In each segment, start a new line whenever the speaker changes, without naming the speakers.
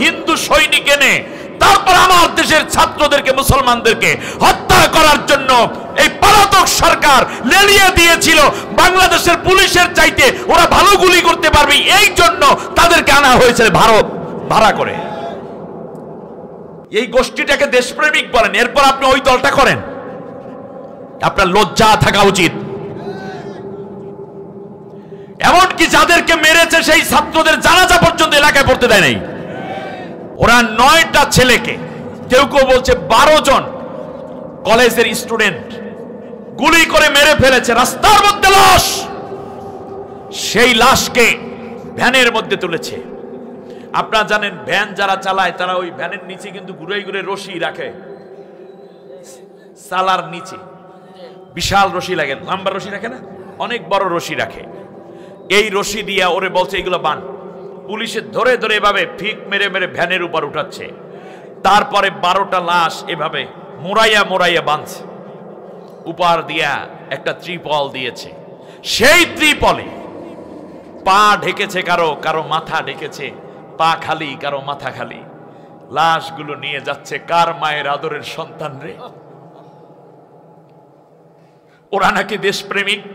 হিন্দু সৈনিক এনে তারপর আমার দেশের ছাত্রদেরকে, মুসলমানদেরকে হত্যা করার জন্য এই পলাতক সরকার লেলিয়ে দিয়েছিল। বাংলাদেশের পুলিশের চাইতে ওরা ভালো গুলি করতে পারবে, এই জন্য তাদেরকে আনা হয়েছে ভারত ভাড়া করে। এই গোষ্ঠীটাকে দেশপ্রেমিক বলেন, এরপর আপনি ওই দলটা করেন, আপনার লজ্জা থাকা উচিত। এমনকি যাদেরকে মেরেছে সেই ছাত্রদের জানাজা পর্যন্ত এলাকায় পড়তে দেয় নাই। ওরা 9টা ছেলেকে, কেউ কেউ বলছে 12 জন কলেজের স্টুডেন্ট গুলি করে মেরে ফেলেছে, রাস্তার মধ্যে লাশ। সেই লাশকে ভ্যানের মধ্যে তুলেছে। আপনারা জানেন ভ্যান যারা চালায় তারা ওই ভ্যানের নিচে কিন্তু ঘুরে ঘুরে রশি রাখে, চালার নিচে বিশাল রশি লাগে, লম্বা রশি রাখে না, অনেক বড় রশি রাখে। এই রশি দিয়া ওরে বলছে এগুলো বান। পুলিশে ধরে ধরে এভাবে ফিক মেরে মেরে ভ্যানের উপর উঠাচ্ছে। তারপরে 12টা লাশ এভাবে মোড়াইয়া মোড়াইয়া বাঁধছে। উপর দিয়া একটা ত্রিপল দিয়েছে। সেই ত্রিপলে পা ঢেকেছে, কারো কারো মাথা ঢেকেছে, পা খালি কারো মাথা খালি। লাশগুলো নিয়ে যাচ্ছে কার মায়ের আদরের সন্তান রে। ওরা নাকি দেশপ্রেমিক।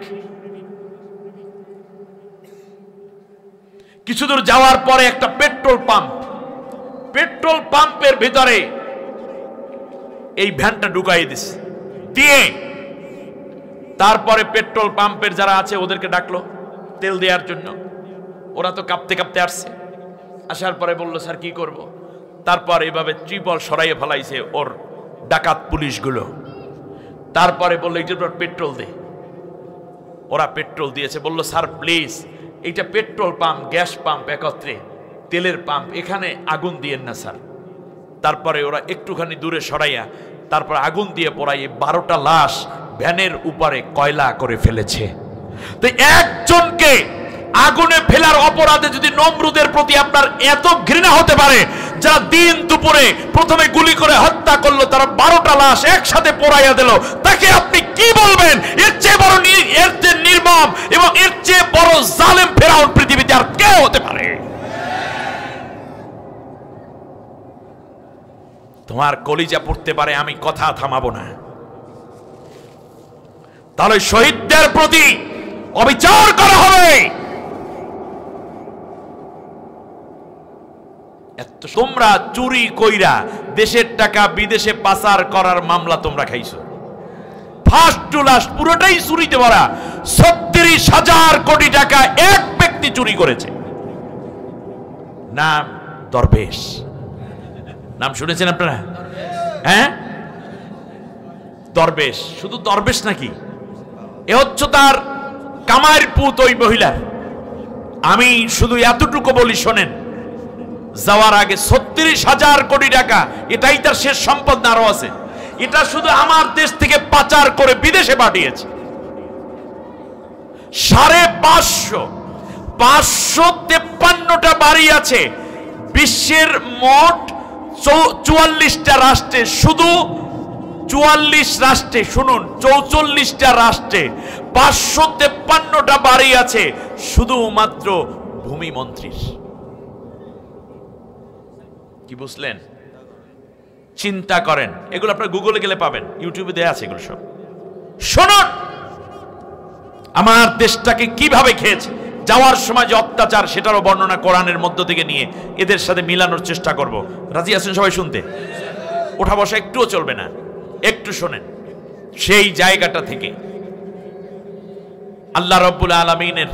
কিছু দূর যাওয়ার পরে একটা পেট্রোল পাম্পের ভিতরে এই ভ্যানটা ঢুকাই দিছে দিয়ে, তারপরে পেট্রোল পাম্পের যারা আছে ওদেরকে ডাকলো তেল দেওয়ার জন্য। ওরা তো কাঁপতে কাঁপতে আসছে। আসার পরে বললো স্যার কি করব। তারপর এভাবে ত্রিপল সরাইয়ে ফেলাইছে ওর ডাকাত পুলিশগুলো। তারপরে বললো এইটার পর পেট্রোল দে। ওরা পেট্রোল দিয়েছে। বললো স্যার প্লিজ, এইটা পেট্রোল পাম্প, গ্যাস পাম্প একত্রে, তেলের পাম্প, এখানে আগুন দিয়েন না স্যার। তারপরে ওরা একটুখানি দূরে সরাইয়া তারপর আগুন দিয়ে পড়াই 12টা লাশ ভ্যানের উপরে কয়লা করে ফেলেছে। তো একজনকে আগুনে ফেলার অপরাধে যদি নমরুদের প্রতি আপনার এত ঘৃণা হতে পারে, যারা দিন দুপুরে প্রথমে গুলি করে হত্যা করলো, তারা 12টা লাশ একসাথে পোড়াইয়া দিল, তাকে আপনি কি বলবেন? এর চেয়ে বড়, এর চেয়ে নির্মম এবং এর চেয়ে বড় জালেম ফেরাউন পৃথিবীতে আর কেউ হতে পারে? তোমার কলিজা পড়তে পারে, আমি কথা থামাবো না। তাহলে শহীদদের প্রতি অবিচার করা হবে। তোমরা চুরি কইরা দেশের টাকা বিদেশে পাচার করার মামলা তোমরা খাইছো। ফার্স্ট টু লাস্ট পুরোটাই চুরিতে ভরা। 36,000 কোটি টাকা এক ব্যক্তি চুরি করেছে। নাম দরবেশ। নাম শুনেছেন আপনারা? হ্যাঁ, দরবেশ। শুধু দরবেশ নাকি, এ হচ্ছে তার কামাইয়ের পুত ওই মহিলা। আমি শুধু এতটুকু বলি শোনেন, যাওয়ার আগে 36,000 কোটি টাকা, এটাই তার শেষ সম্পদ না আরো আছে। এটা শুধু আমার দেশ থেকে পাচার করে বিদেশে পাঠিয়েছে। 553টা বাড়ি আছে বিশ্বের মোট 44টা রাষ্ট্রে। শুধু 44 রাষ্ট্রে, শুনুন, 44টা রাষ্ট্রে 553টা বাড়ি আছে শুধুমাত্র ভূমি মন্ত্রীর। কি বুঝলেন? চিন্তা করেন। এগুলো আপনার গুগলে গেলে পাবেন, ইউটিউবে দেয়া আছে এগুলো সব। শুনুন আমার দেশটাকে কিভাবে খেয়েছে। যাওয়ার সময় যে অত্যাচার, সেটারও বর্ণনা কোরআনের মধ্য থেকে নিয়ে এদের সাথে মিলানোর চেষ্টা করব। রাজি আছেন সবাই শুনতে? ওঠা বসা একটুও চলবে না, একটু শোনেন। সেই জায়গাটা থেকে আল্লাহ রাব্বুল আলামিনের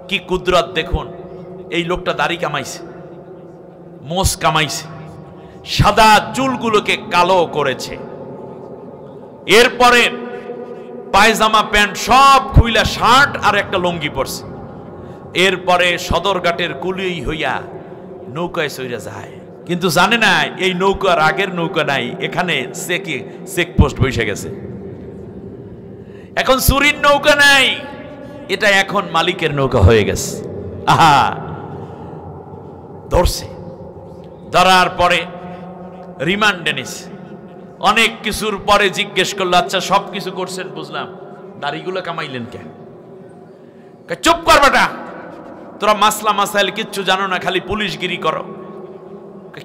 কি কুদরত দেখুন। এই লোকটা দাড়ি কামাইছে, মোষ কামাইছে, সাদা চুলগুলোকে কালো করেছে, এরপরে পায়জামা প্যান্ট সব খুইলা শার্ট আর একটা লুঙ্গি পরছে। এরপরে সদরঘাটের কুলি হইয়া নৌকায় চইরা যায়। কিন্তু জানে না এই নৌকার আগের নৌকা নাই, এখানে চেকপোস্ট বসে গেছে। এখন চুরির নৌকা নাই, এটা এখন মালিকের নৌকা হয়ে গেছে। আহা, ধরছে। ধরার পরে রিমান্ডে নিছে। অনেক কিছুর পরে জিজ্ঞেস করলো, আচ্ছা সব কিছু করছেন বুঝলাম, দাড়িগুলো কামাইলেন কেন? চুপ কর বেটা, তোরা মাসলা মাসাইল কিচ্ছু জানো না, খালি পুলিশগিরি করো।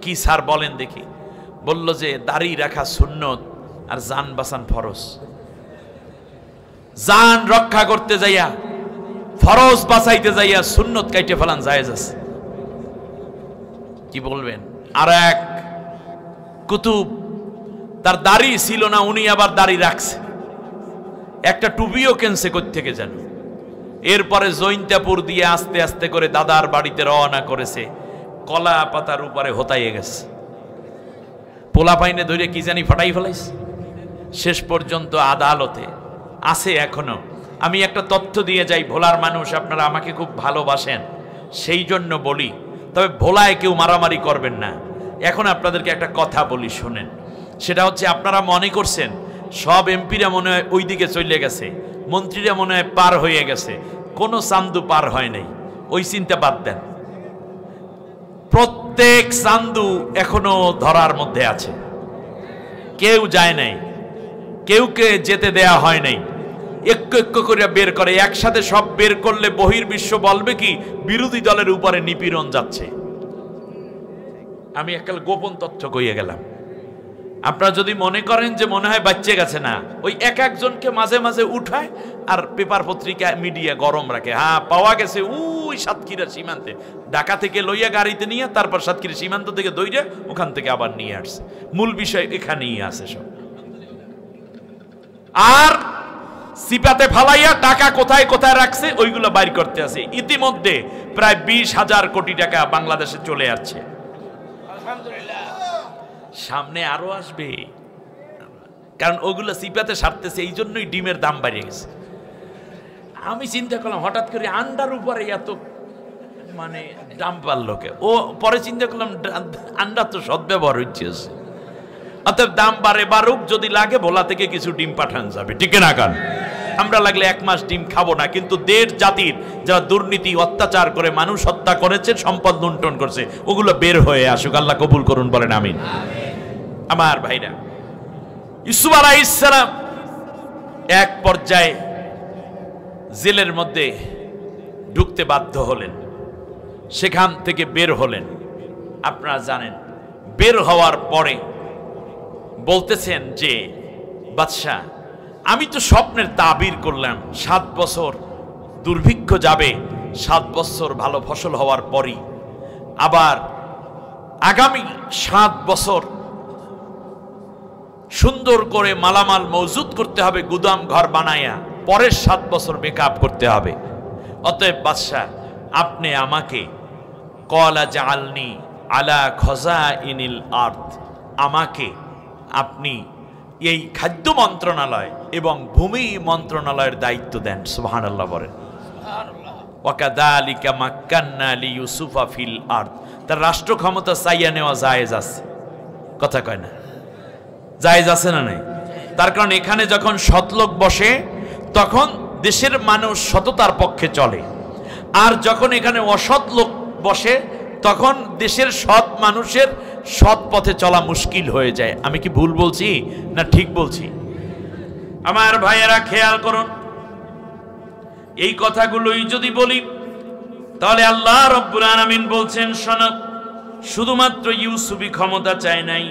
কি স্যার বলেন দেখি। বলল যে দাড়ি রাখা সুন্নত আর জান বাঁচান ফরজ। জান রক্ষা করতে যাইয়া, ফরজ বাঁচাইতে যাইয়া সুন্নত কাইটে ফেলান জায়েজ আছে। কি বলবেন? আর এক কুতুব, তার দাড়ি ছিল না, উনি আবার দাড়ি রাখছে, একটা টুপিও কেনছে কোত্থেকে যেন। এরপরে জৈন্তাপুর দিয়ে আস্তে আস্তে করে দাদার বাড়িতে রওনা করেছে, কলা পাতার উপরে হতাইয়ে গেছে, পোলা পাইনে ধরে কি জানি ফাটাই ফেলাইছে। শেষ পর্যন্ত আদালতে আছে এখনো। আমি একটা তথ্য দিয়ে যাই, ভোলার মানুষ আপনারা আমাকে খুব ভালোবাসেন সেই জন্য বলি, তবে ভোলায় কেউ মারামারি করবেন না। এখন আপনাদেরকে একটা কথা বলি, শোনেন। সেটা হচ্ছে, আপনারা মনে করছেন সব এমপিরা মনে হয় ওই দিকে চলে গেছে, মন্ত্রীরা মনে হয় পার হয়ে গেছে। কোনো চান্দু পার হয় নাই, ওই চিন্তা বাদ দেন। প্রত্যেক চান্দু এখনো ধরার মধ্যে আছে, কেউ যায় নাই, কেউকে যেতে দেয়া হয় নাই। একটু একটু করে বের করে, একসাথে সব বের করলে বহির্বিশ্ব বলবে কি বিরোধী দলের উপরে নিপীড়ন যাচ্ছে। আমি একটা গোপন তথ্য কইয়ে গেলাম। আপনারা যদি মনে করেন যে মনে হয় বাচ্চা গেছে, না, ওই এক একজনকে মাঝে মাঝে উঠায় আর পেপার পত্রিকা মিডিয়া গরম রাখে। হ্যাঁ, পাওয়া গেছে ওই সাতক্ষীরার সীমান্তে, ঢাকা থেকে লইয়া গাড়িতে নিয়ে তারপর সাতক্ষীরা সীমান্ত থেকে দইরে ওখান থেকে আবার নিয়ে আসছে। মূল বিষয় এখানেই আছে সব। আর সিপাতে ফালাইয়া টাকা কোথায় কোথায় রাখছে ওইগুলো বাইর করতে আছে। ইতিমধ্যে প্রায় 20,000 কোটি টাকা বাংলাদেশে চলে আসছে, সামনে আরো আসবে, কারণ ওগুলো সিপাতে সারতেছে। এই জন্যই ডিমের দাম বাড়িয়ে গেছে। আমি চিন্তা করলাম হঠাৎ করে আন্ডার উপরে এত মানে দাম বাড়লো কে? ও পরে চিন্তা করলাম আন্ডা তো সদ্ব্যবহার হচ্ছে, অতএব দাম বাড়ে বাড়ুক, যদি লাগে ভোলা থেকে কিছু ডিম পাঠান যাবে, ঠিক না? কারণ আমরা লাগলে 1 মাস ডিম খাবো না, কিন্তু দেশ জাতির যারা দুর্নীতি অত্যাচার করে মানুষ হত্যা করেছে, সম্পদ লুণ্ঠন করছে, ওগুলো বের হয়ে আসুক। আল্লাহ কবুল করুন, বলেন আমিন। আমার ভাইরা, ইউসুফ আলাইহিস সালাম এক পর্যায়ে জেলের মধ্যে ঢুকতে বাধ্য হলেন, সেখান থেকে বের হলেন। আপনারা জানেন, বের হওয়ার পরে বলতেছেন যে বাদশাহ, আমি তো স্বপ্নের তাবির করলাম 7 বছর দুর্ভিক্ষ যাবে, 7 বছর ভালো ফসল হওয়ার পরই আবার আগামী 7 বছর সুন্দর করে মালামাল মজুদ করতে হবে, গুদাম ঘর বানায়া, পরের 7 বছর মেকআপ করতে হবে। অতএব বাদশাহ, আপনি আমাকে কলা জাআলনি আলা খজাইনিল আরদ, আমাকে আপনি এই খাদ্য মন্ত্রণালয় এবং ভূমি মন্ত্রণালয়ের দায়িত্ব দেন। সুবহানাল্লাহ বলেন। ওয়াকাযালিকা মাক্কান্না লিইউসুফা ফিল আরদ, তার রাষ্ট্র ক্ষমতা চাইয়া নেওয়া জায়েজ আছে, কথা কয় না? জায়েজ আছে না নাই? তার কারণ এখানে যখন সৎলোক বসে তখন দেশের মানুষ সততার পক্ষে চলে, আর যখন এখানে অসৎ লোক বসে তখন দেশের সৎ মানুষের সৎ পথে চলা মুশকিল হয়ে যায়। আমি কি ভুল বলছি না ঠিক বলছি? আমার ভাইয়েরা খেয়াল করুন, এই কথাগুলোই যদি বলি তাহলে আল্লাহ রাব্বুল আলামিন বলছেন, শোনো, শুধুমাত্র ইউসুফই ক্ষমতা চায় নাই,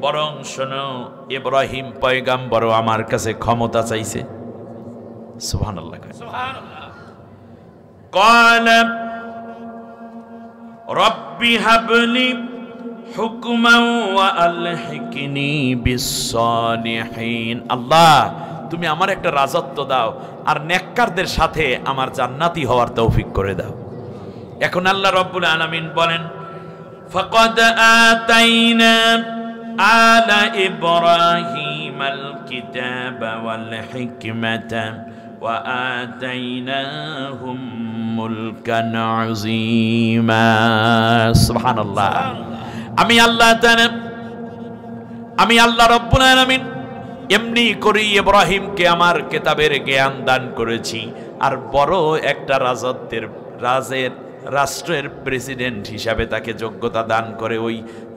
বরং শোনো, ইব্রাহিম পয়গাম্বরও আমার কাছে ক্ষমতা চাইছে। সুবহানাল্লাহ, সুবহানাল্লাহ। ক্বালা রব্বি হাবলি হুকমান ওয়া আলহিকনি বিস-সালিহিন, আল্লাহ তুমি আমার একটা রাজত্ব দাও আর নেককারদের সাথে আমার জান্নাতি হওয়ার তৌফিক করে দাও। এখন আল্লাহ রাব্বুল আলামিন বলেন, ফাকাদ আতাইনা আলা ইব্রাহিমাল কিতাবা ওয়াল হিকমাতা ওয়া আতাইনাহুম মুলকান আযীমা। সুবহানাল্লাহ। আমি আল্লাহ রাব্বুল আলামিন এমনি করি ইব্রাহিমকে আমার কিতাবের জ্ঞান দান করেছি, আর বড় একটা রাষ্ট্রের প্রেসিডেন্ট হিসাবে তাকে যোগ্যতা দান করে ওই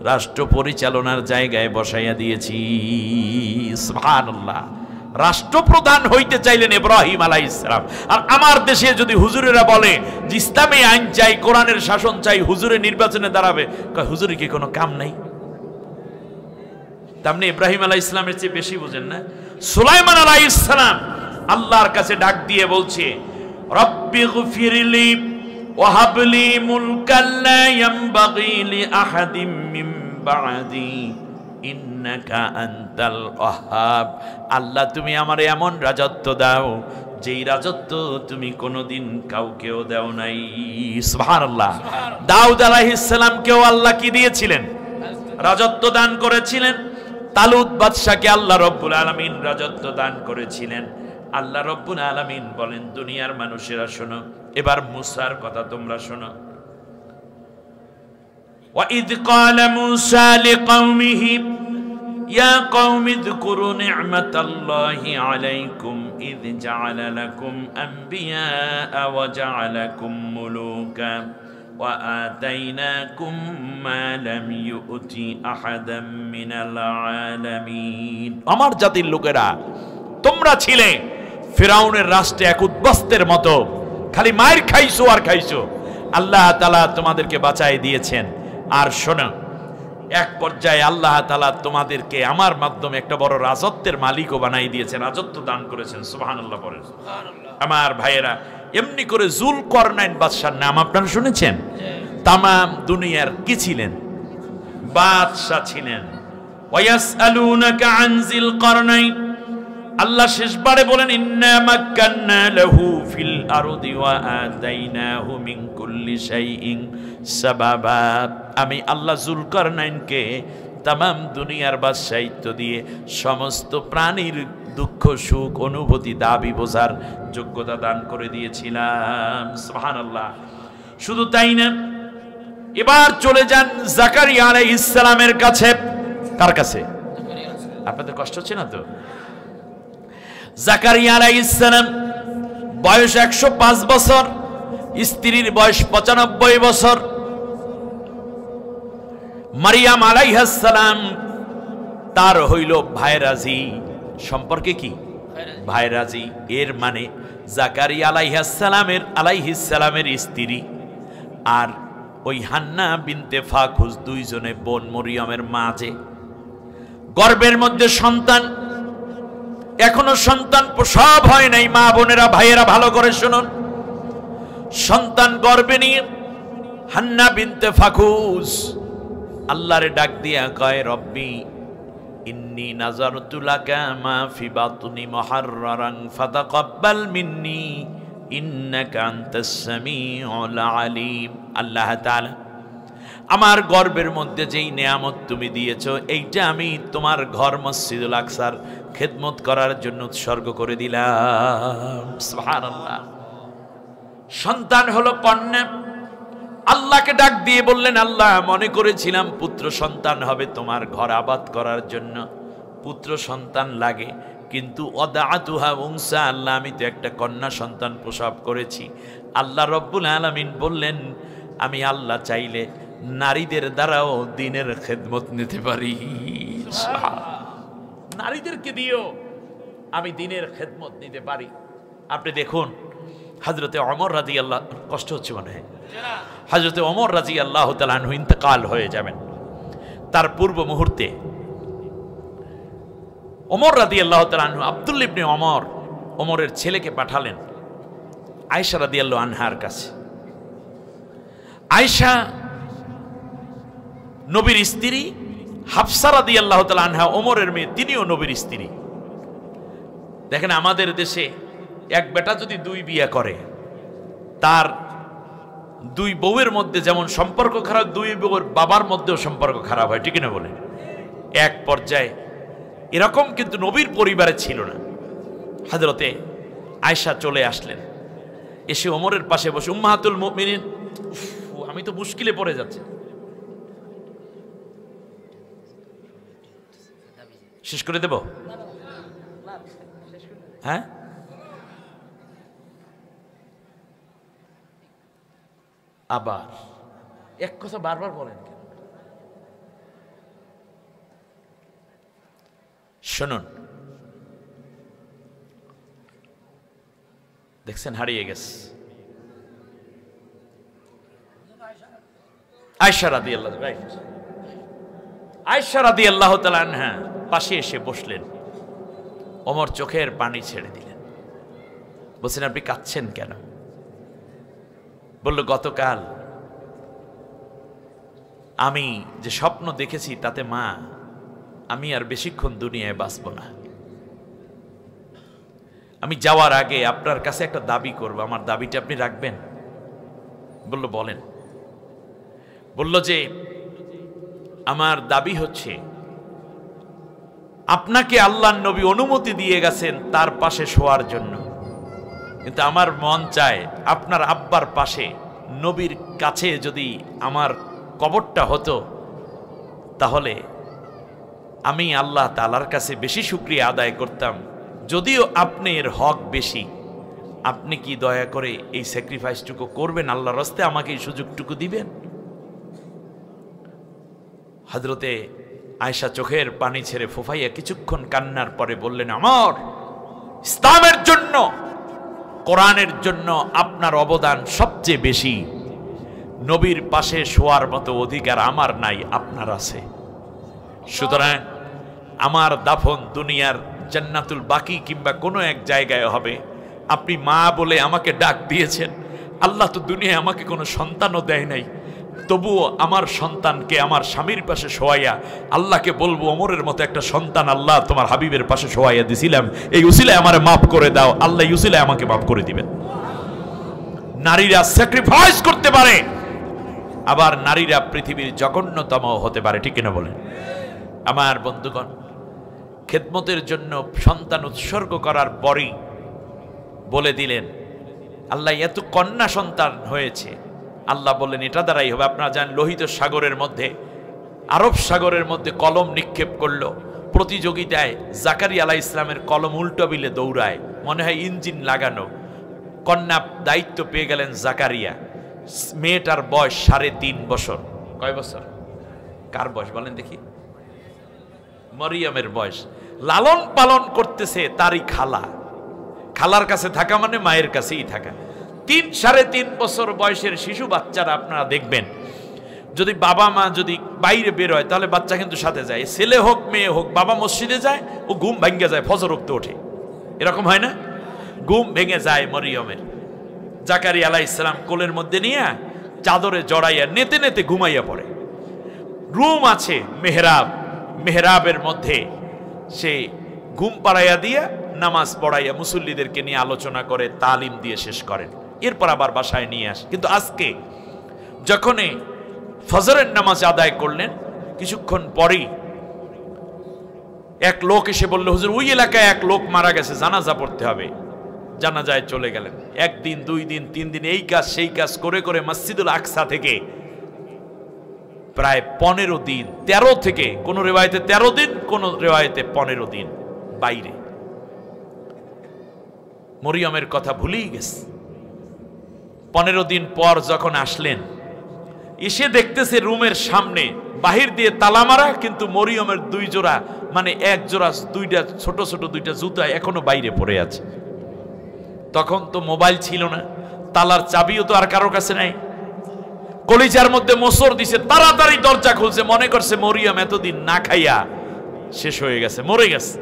রাষ্ট্র পরিচালনার জায়গায় বসাইয়া দিয়েছি। সুবহানাল্লাহ। রাষ্ট্রপ্রধান হইতে চাইলেন ইব্রাহিম আলাইহিস সালাম। আর আমার দেশে যদি হুজুরেরা বলে যে ইসলামী আইন চাই, কোরআনের শাসন চাই, হুজুরে নির্বাচনে দাঁড়াবে, কয় হুজুরে কি কোনো কাম নাই? তেমনি ইব্রাহিম আলাইহিস সালামের চেয়ে বেশি বুঝেন না? সুলাইমান আলাইহিস সালাম আল্লাহর কাছে ডাক দিয়ে বলছে, রব্বি গফিরলি ওয়া হাবলি মুলকান লা ইয়ানবাগি লি আহাদিম মিন বা'দি ইন্নাকা আনতাল ওয়াহ্হাব। আল্লাহ তুমি আমারে এমন রাজত্ব দাও যেই রাজত্ব তুমি কোনোদিন কাউকেও দাও নাই। সুবহানাল্লাহ। দাউদ আলাইহিস সালামকেও আল্লাহ কি দিয়েছিলেন? রাজত্ব দান করেছিলেন। তালুত বাদশাকে আল্লাহ রব্বুল আলামিন রাজত্ব দান করেছিলেন। আল্লাহ রব্বুল আলামিন বলেন, দুনিয়ার মানুষেরা শোনো, এবার মুসার কথা তোমরা শোনো। وَإِذْ قَالَ مُوسَى لِقَوْمِهِ يَا قَوْمِ اذْكُرُوا نِعْمَةَ اللَّهِ عَلَيْكُمْ إِذْ جَعَلَ لَكُمْ أَنْبِيَاءَ وَجَعَلَكُمْ مُلُوكًا وَآتَيْنَاكُمْ مَا لَمْ يُؤْتِ أَحَدًا مِنَ الْعَالَمِينَ। আমার জাতির লোকেরা, তোমরা ছিলে ফিরাউনের রাষ্ট্রে এক উদ্বাস্তের মতো, খালি মায়ের খাইছো আর খাইছো। আল্লাহ তাআলা তোমাদেরকে বাঁচাই দিয়েছেন। আর শোনো, এক পর্যায়ে আল্লাহ তাআলা তোমাদেরকে আমার মাধ্যমে একটা বড় রাজত্বের মালিকও বানাই দিয়েছেন, রাজত্ব দান করেছেন। সুবহানাল্লাহ বলেন। আমার ভাইয়েরা, এমনি করে যুলকরনাইন বাদশার নাম আপনারা শুনেছেন? তামাম দুনিয়ার কি ছিলেন? বাদশা ছিলেন। ওয়ায়াসআলুনাকা আন যিল করনাইন, আল্লাহ শেষবারে বলেন, ইন্না মাক্কান্না লাহু ফিল আরদি ওয়া আতাইনাহু মিন কুল্লি শাইইন সাবাবা। আমি আল্লাহ যুলকারনাইনকে তামাম দুনিয়ার বাদশাহিত্ব দিয়ে সমস্ত প্রাণীর দুঃখ সুখ অনুভূতি দাবি বোঝার যোগ্যতা দান করে দিয়েছিলাম। সুবহানাল্লাহ। শুধু তাই না, এবার চলে যান জাকারিয়া আলাইহিস সালামের কাছে। কার কাছে? আপনাদের কষ্ট হচ্ছে না তো? জাকারিয়া আলাইহিস সালাম বয়স 105 বছর, স্ত্রীর বয়স 95 বছর। মারিয়াম আলাইহিস সালাম তার হইল ভাইরাজি। সম্পর্কে কি? ভাইরাজি। এর মানে জাকারিয়া আলাইহিস সালামের স্ত্রী আর ওই হান্না বিনতে ফাখুজ দুইজনে বোন মরিয়মের মাঝে গর্ভের মধ্যে সন্তান। এখনো সন্তান প্রসব হয় নাই। মা বোনেরা, ভাইয়েরা ভালো করে শুনুন। সন্তান গর্ভে নিয়ে হান্না বিনতে ফাখুজ আল্লাহরে ডাক দিয়া কয়, রব্বি ইন্নী নাযারতু লাকা মা ফি বাতনি মুহাররারান ফাতাকাব্বাল মিন্নী ইন্নাকা আনতাস সামিউল আলিম। আল্লাহ তাআলা, আমার গর্ভের মধ্যে যেই নিয়ামত তুমি দিয়েছো, এইটা আমি তোমার ঘর মসজিদুল আকসার খেদমত করার জন্য উৎসর্গ করে দিলাম। সুবহানাল্লাহ। সন্তান হলো কন্যা। আল্লাহকে ডাক দিয়ে বললেন, আল্লাহ, মনে করেছিলাম পুত্র সন্তান হবে তোমার ঘর আবাদ করার জন্য, পুত্র সন্তান লাগে, কিন্তু ওয়াদাতুহা উনসা, আল্লাহ আমি তো একটা কন্যা সন্তান প্রসব করেছি। আল্লাহ রব্বুল আলামিন বললেন, আমি আল্লাহ চাইলে নারীদের দ্বারাও দ্বীনের খেদমত নিতে পারি। নারীদেরকে দিয়েও আমি দ্বীনের খেদমত নিতে পারি। আপনি দেখুন, হযরতে ওমর রাদিয়াল্লাহু, কষ্ট হচ্ছে মনে হয়, হযরতে ওমর রাদিয়াল্লাহু তাআলা আনহু ইন্তেকাল হয়ে যাবেন। তার পূর্ব মুহূর্তে ওমর রাদিয়াল্লাহু তাআলা আনহু আব্দুল্লাহ ইবনে ওমর, ওমরের ছেলেকে পাঠালেন আয়েশা রাদিয়াল্লাহু আনহার কাছে। আয়েশা নবীর স্ত্রী, হাফসা রাদিয়াল্লাহু তাআলা আনহা ওমরের মেয়ে, তিনিও নবীর স্ত্রী। দেখেন, আমাদের দেশে এক বেটা যদি দুই বিয়ে করে, তার দুই বউয়ের মধ্যে যেমন সম্পর্ক খারাপ, দুই বউয়ের বাবার মধ্যেও সম্পর্ক খারাপ হয়, ঠিক না বলে? এক পর্যায়ে এরকম কিন্তু নবীর পরিবারে ছিল না। হযরতে আয়েশা চলে আসলেন, এসে ওমরের পাশে বসে, উম্মাহাতুল মুমিনিন, আমি তো মুশকিলে পড়ে যাচ্ছি। শেষ করে দেব? হ্যাঁ, আবার এক কথা বারবার বলেন কেন? শুনুন, দেখছেন হারিয়ে গেছে। আয়েশা রাদিয়াল্লাহু তাআলা আনহা পাশে এসে বসলেন। ওমর চোখের পানি ছেড়ে দিলেন, বলছেন আপনি কাঁদছেন কেন? বলল গতকাল আমি যে স্বপ্ন দেখেছি তাতে মা আমি আর বেশিক্ষণ দুনিয়ায় বাঁচব না। আমি যাওয়ার আগে আপনার কাছে একটা দাবি করব, আমার দাবিটা আপনি রাখবেন? বলল বলেন। বলল যে আমার দাবি হচ্ছে আপনাকে আল্লাহর নবী অনুমতি দিয়ে গেছেন তার পাশে শোয়ার জন্য, কিন্তু আমার মন চায় আপনার আব্বার পাশে নবীর কাছে যদি আমার কবরটা হতো তাহলে আমি আল্লাহ তাআলার কাছে বেশি শুকরিয়া আদায় করতাম। যদিও আপনার হক বেশি, আপনি কি দয়া করে এই স্যাক্রিফাইসটুকু করবেন? আল্লাহর রাস্তে আমাকে এই সুযোগটুকু দিবেন? হযরতে আয়েশা চোখের পানি ছেড়ে ফুফাইয়া কিছুক্ষণ কান্নার পরে বললেন, আমার ইসলামের জন্য, কোরআনের জন্য আপনার অবদান সবচেয়ে বেশি। নবীর পাশে শোয়ার মতো অধিকার আমার নাই, আপনার আছে। সুতরাং আমার দাফন দুনিয়ার জান্নাতুল বাকি কিংবা কোনো এক জায়গায় হবে। আপনি মা বলে আমাকে ডাক দিয়েছেন, আল্লাহ তো দুনিয়ায় আমাকে কোনো সন্তানও দেয় নাই, তবুও আমার সন্তানকে আমার স্বামীর পাশে শোয়াইয়া আল্লাহকে বলবো ওমরের মতো একটা সন্তান আল্লাহ তোমার হাবিবের পাশে শোয়াইয়া দিছিলাম, এই উসিলায় আমারে মাফ করে দাও। আল্লাহ উসিলায় আমাকে মাফ করে দিবেন। নারীরা স্যাক্রিফাইস করতে পারে, আবার নারীরা পৃথিবীর জঘন্যতম হতে পারে, ঠিক কিনা বলেন? আমার বন্ধুগণ, খেদমতের জন্য সন্তান উৎসর্গ করার পরই বলে দিলেন আল্লাহ এত কন্যা সন্তান হয়েছে। আল্লাহ বললেন এটা দ্বারাই হবে। আপনারা জানেন লোহিত সাগরের মধ্যে, আরব সাগরের মধ্যে কলম নিক্ষেপ করলো প্রতিযোগিতায়, জাকারিয়া আলাইহিস সালামের কলম উল্টো বিলে দৌড়ায়, মনে হয় ইঞ্জিন লাগানো। কন্যা দায়িত্ব পেয়ে গেলেন জাকারিয়া। মেয়েটার বয়স 3.5 বছর। কয় বছর? কার বয়স বলেন দেখি? মরিয়মের বয়স। লালন পালন করতেছে তারই খালা। খালার কাছে থাকা মানে মায়ের কাছেই থাকা। 3-3.5 বছর বয়সের শিশু বাচ্চারা আপনারা দেখবেন, যদি বাবা মা যদি বাইরে বের হয় তাহলে বাচ্চা কিন্তু সাথে যায়। ছেলে হোক মেয়ে হোক, বাবা মসজিদে যায়, ও ঘুম ভেঙে যায়, ফজর উঠতে ওঠে, এরকম হয় না? ঘুম ভেঙে যায় মরিয়মের। জাকারিয়া আলাইহিস সালাম কোলের মধ্যে নিয়ে চাদরে জড়াইয়া নেতে নেতে ঘুমাইয়া পড়ে। রুম আছে মেহরাব, মেহরাবের মধ্যে সে ঘুম পাড়াইয়া দিয়া নামাজ পড়াইয়া মুসল্লিদেরকে নিয়ে আলোচনা করে, তালিম দিয়ে শেষ করেন, এরপর আবার বাসায় নিয়ে আসে। কিন্তু আজকে যখনই ফজরের নামাজ আদায় করলেন, কিছুক্ষণ পরেই এক লোক এসে বলল, হুজুর ওই এলাকায় এক লোক মারা গেছে, জানাজা পড়তে হবে। জানাজায় চলে গেলেন। 1 দিন 2 দিন 3 দিন এই কাজ সেই কাজ করে করে মসজিদুল আকসা থেকে প্রায় 15 দিন, 13 থেকে, কোন রিওয়ায়েতে 13 দিন, কোন রিওয়ায়েতে 15 দিন বাইরে। মরিয়মের কথা ভুলেই গেছে। 15 দিন পর যখন আসলেন, এসে দেখতেছে রুমের সামনে বাহির দিয়ে তালা মারা, কিন্তু মরিয়মের 2 জোড়া, মানে 1 জোড়া 2টা ছোট ছোট 2টা জুতা এখনো বাইরে পড়ে আছে। তখন তো মোবাইল ছিল না, তালার চাবিও তো আর কারো কাছে নাই। কলিজার মধ্যে মোসর দিছে, তাড়াতাড়ি দরজা খুলছে, মনে করছে মরিয়ম এতদিন না খাইয়া শেষ হয়ে গেছে, মরে গেছে।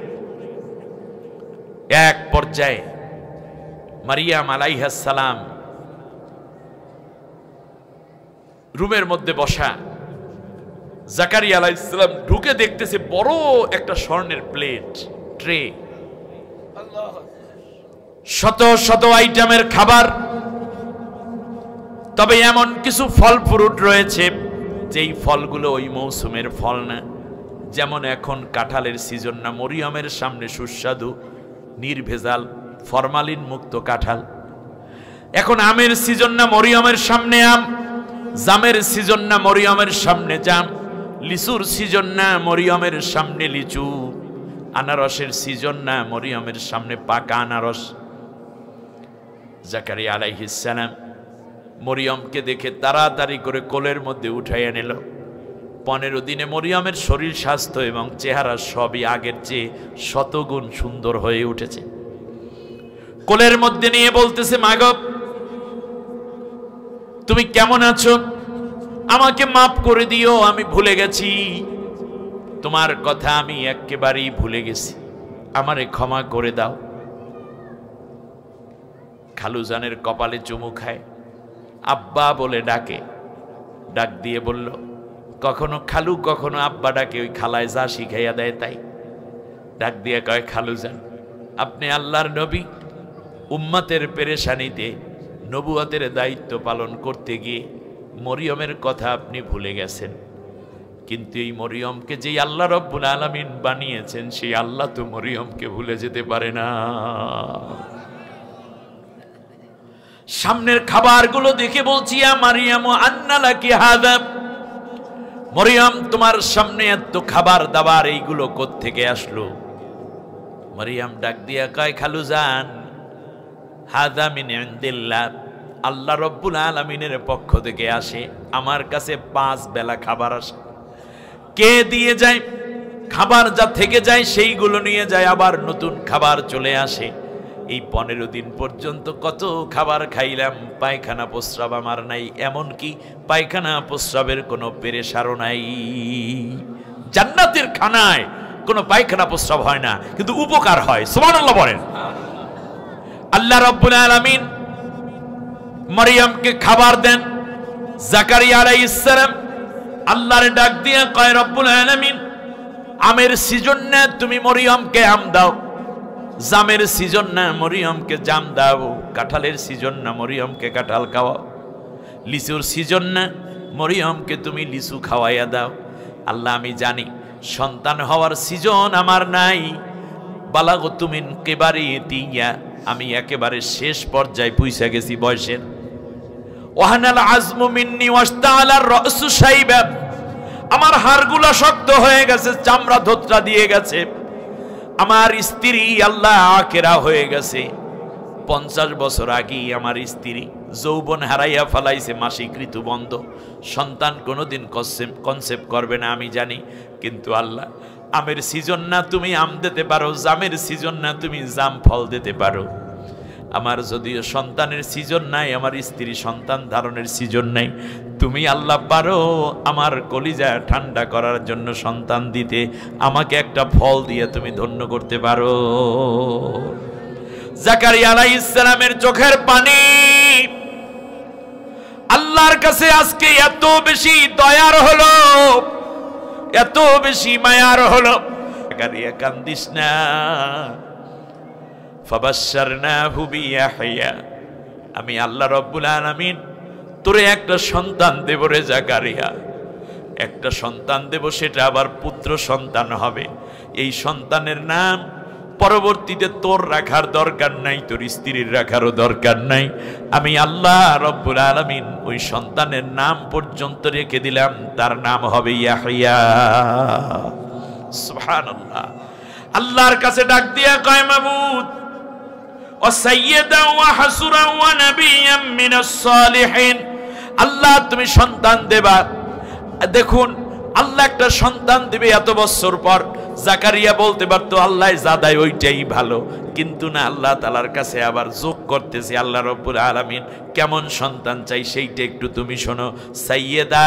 এক পর্যায়ে মারিয়াম আলাইহিস সালাম রুমের মধ্যে বসা, জাকারিয়া আলাইহিস সালাম ঢুকে দেখতেছে বড় একটা স্বর্ণের প্লেট, ট্রে, শত শত আইটেমের খাবার। তবে এমন কিছু ফল ফ্রুট রয়েছে যেই ফলগুলো ওই মৌসুমের ফল না। যেমন এখন কাঁঠালের সিজন না, মরিয়মের সামনে সুস্বাদু নির্ভেজাল ফরমালিন মুক্ত কাঁঠাল। এখন আমের সিজন না, মরিয়মের সামনে আম। জামের সিজন না, মরিয়মের সামনে জাম। লিচুর সিজন না, মরিয়মের সামনে লিচু। আনারসের সিজন না, মরিয়মের সামনে পাকা আনারস। জাকারিয়া আলাইহিস সালাম মরিয়মকে দেখে তাড়াতাড়ি করে কোলের মধ্যে উঠাইয়া নিল। 15 দিনে মরিয়মের শরীর স্বাস্থ্য এবং চেহারা সবই আগের চেয়ে 100 গুণ সুন্দর হয়ে উঠেছে। কোলের মধ্যে নিয়ে বলতেছে, মা গো তুমি কেমন আছো? আমাকে মাফ করে দিও, আমি ভুলে গেছি, তোমার কথা আমি একেবারেই ভুলে গেছি, আমারে ক্ষমা করে দাও। খালুজানের কপালে চুমু খায়, আব্বা বলে ডাকে, ডাক দিয়ে বলল, কখনো খালু কখনো আব্বা ডাকে, ওই খালায় যা শিখাইয়া দেয় তাই। ডাক দিয়ে কয়, খালুজান আপনি আল্লাহর নবী, উম্মতের পেরেশানিতে নবুয়তের দায়িত্ব পালন করতে গিয়ে মরিয়মের কথা আপনি ভুলে গেছেন, কিন্তু এই মরিয়মকে যেই আল্লাহ রব্বুল আলামিন বানিয়েছেন সেই আল্লাহ তো মরিয়মকে ভুলে যেতে পারে না। সামনের খাবারগুলো দেখে বলছি, ইয়া মারিয়াম আন্না লাকি হাযা, মরিয়ম তোমার সামনে এত খাবার দাবার এইগুলো কোত্থেকে আসলো? মরিয়ম ডাক দিয়া কয়, খালুজান হাযা মিন ইনদিল্লাহ, আল্লাহ রব্বুল আলামিনের পক্ষ থেকে আসে, আমার কাছে 5 বেলা খাবার আসে। কে দিয়ে যায়? খাবার যা থেকে যায় সেইগুলো নিয়ে যায়, আবার নতুন খাবার চলে আসে। এই 15 দিন পর্যন্ত কত খাবার খাইলাম, পায়খানা প্রস্রাব আমার নাই, এমনকি পায়খানা প্রস্রাবের কোনো পেরেশারও নাই। জান্নাতের খানায় কোনো পায়খানা প্রস্রাব হয় না, কিন্তু উপকার হয়। সুবহানাল্লাহ বলেন। আল্লাহ রাব্বুল আলামিন মরিয়মকে খাবার দেন। জাকারিয়া আলাইহিস সালাম আল্লাহর ডাক দিয়ে কয়, রব্বুল আলামিন আমের সিজন না, তুমি মরিয়মকে আম দাও। জামের সিজন না, মরিয়মকে জাম দাও। কাঁঠালের সিজন না, মরিয়মকে কাঁঠাল খাওয়াও। লিচুর সিজন না, মরিয়মকে তুমি লিচু খাওয়াইয়া দাও। আল্লাহ আমি জানি সন্তান হওয়ার সিজন আমার নাই, বালাগতু মিন কিবারিতিয়া, আমি একেবারে শেষ পর্যায়ে পৌঁছে গেছি বয়সের। ওয়াহানাল আজমু মিন্নি ওয়াশতাআলার রাসু শাইবা, আমার হাড়গুলো শক্ত হয়ে গেছে, চামড়া ধোতরা দিয়ে গেছে। আমার স্ত্রী আল্লাহ আকেরা হয়ে গেছে। 50 বছর আগেই আমার স্ত্রী যৌবন হারাইয়া ফেলাইছে, মাসিক ঋতু বন্ধ, সন্তান কোনোদিন কনসেপ্ট করবে না আমি জানি, কিন্তু আল্লাহ আমের সিজন না তুমি আম দিতে পারো, জামের সিজন না তুমি জাম ফল দিতে পারো। আমার যদিও সন্তানের সিজন নাই, আমার স্ত্রী সন্তান ধারণের সিজন নাই, তুমি আল্লাহ পারো আমার কলিজা ঠান্ডা করার জন্য সন্তান দিতে, আমাকে একটা ফল দিয়ে তুমি ধন্য করতে পারো। জাকারিয়া আলাইহিস সালামের চোখের পানি আল্লাহর কাছে আজকে এত বেশি দয়ার হলো, এত বেশি মায়ার হলো। জাকারিয়া কান্দিস না, ফাবাশশারনাহু বিয়াহইয়া, আমি আল্লাহ রাব্বুল আলামিন তোরে একটা সন্তান দেব রে জাকারিয়া, একটা সন্তান দেব, সেটা আবার পুত্র সন্তান হবে। এই সন্তানের নাম পরবর্তীতে তোর রাখার দরকার নাই, তোর স্ত্রীর রাখারও দরকার নাই, আমি আল্লাহ রাব্বুল আলামিন ওই সন্তানের নাম পর্যন্ত রেখে দিলাম, তার নাম হবে ইয়াহইয়া। সুবহানাল্লাহ। আল্লাহর কাছে ডাক দিয়া কয়, মাবুদ ও সাইয়্যিদা ওয়া হাসুরা ওয়া নাবিয়্যাম মিনাস সালিহিন, আল্লাহ তুমি সন্তান দেবা। দেখুন আল্লাহ একটা সন্তান দিবে এত বছর পর। জাকারিয়া বলতে পারতো আল্লাহ যা দেয় ওইটাই ভালো, কিন্তু না, আল্লাহ তাআলার কাছে আবার যোগ করতেছে, আল্লাহ রাব্বুল আলামিন কেমন সন্তান চাই সেইটা একটু তুমি শোনো। সাইয়্যিদা,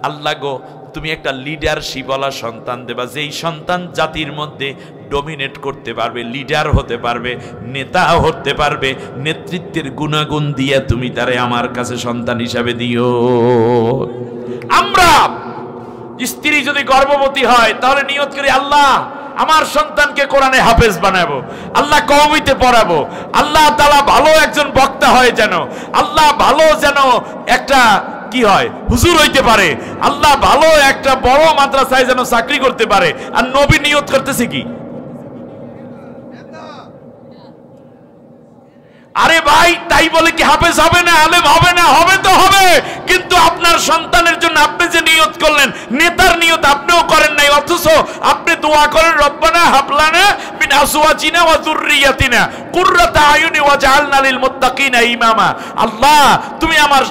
আল্লাহ গো তুমি একটা লিডারশিপ ওয়ালা সন্তান দেবা, যেই সন্তান জাতির মধ্যে ডমিনেট করতে পারবে, লিডার হতে পারবে, নেতা হতে পারবে, নেতৃত্বের গুণাগুণ দিয়ে তুমি তারে আমার কাছে সন্তান হিসাবে দিও। আমরা স্ত্রী যদি গর্ভবতী হয় তাহলে নিয়ত করি, আল্লাহ আমার সন্তানকে কোরআনে হাফেজ বানাবো, আল্লাহ কওমিতে পড়াবো, আল্লাহ তাআলা ভালো একজন বক্তা হয় যেন, আল্লাহ ভালো যেন একটা কি হয় হুজুর হইতে পারে, আল্লাহ ভালো একটা বড় মাদ্রাসায় যেন চাকরি করতে পারে। আর নবী নিয়ত করতেছে কি? আরে ভাই তাই বলে কি হাফেজ হবে না, আলেম হবে না? হবে তো হবে, কিন্তু আপনার সন্তানের জন্য আপনি যে নিয়ত করলেন, নেতার নিয়ত আপনিও করেন নাই, অথচ আপনি দোয়া করেন রব্বানা হাবলানা মিন আজওয়াজিনা ওয়া যুররিয়াতিনা কুররাতা আয়ুনি ওয়াজআলনা লিল মুত্তাকিনা ইমামা। আল্লাহ তুমি আমার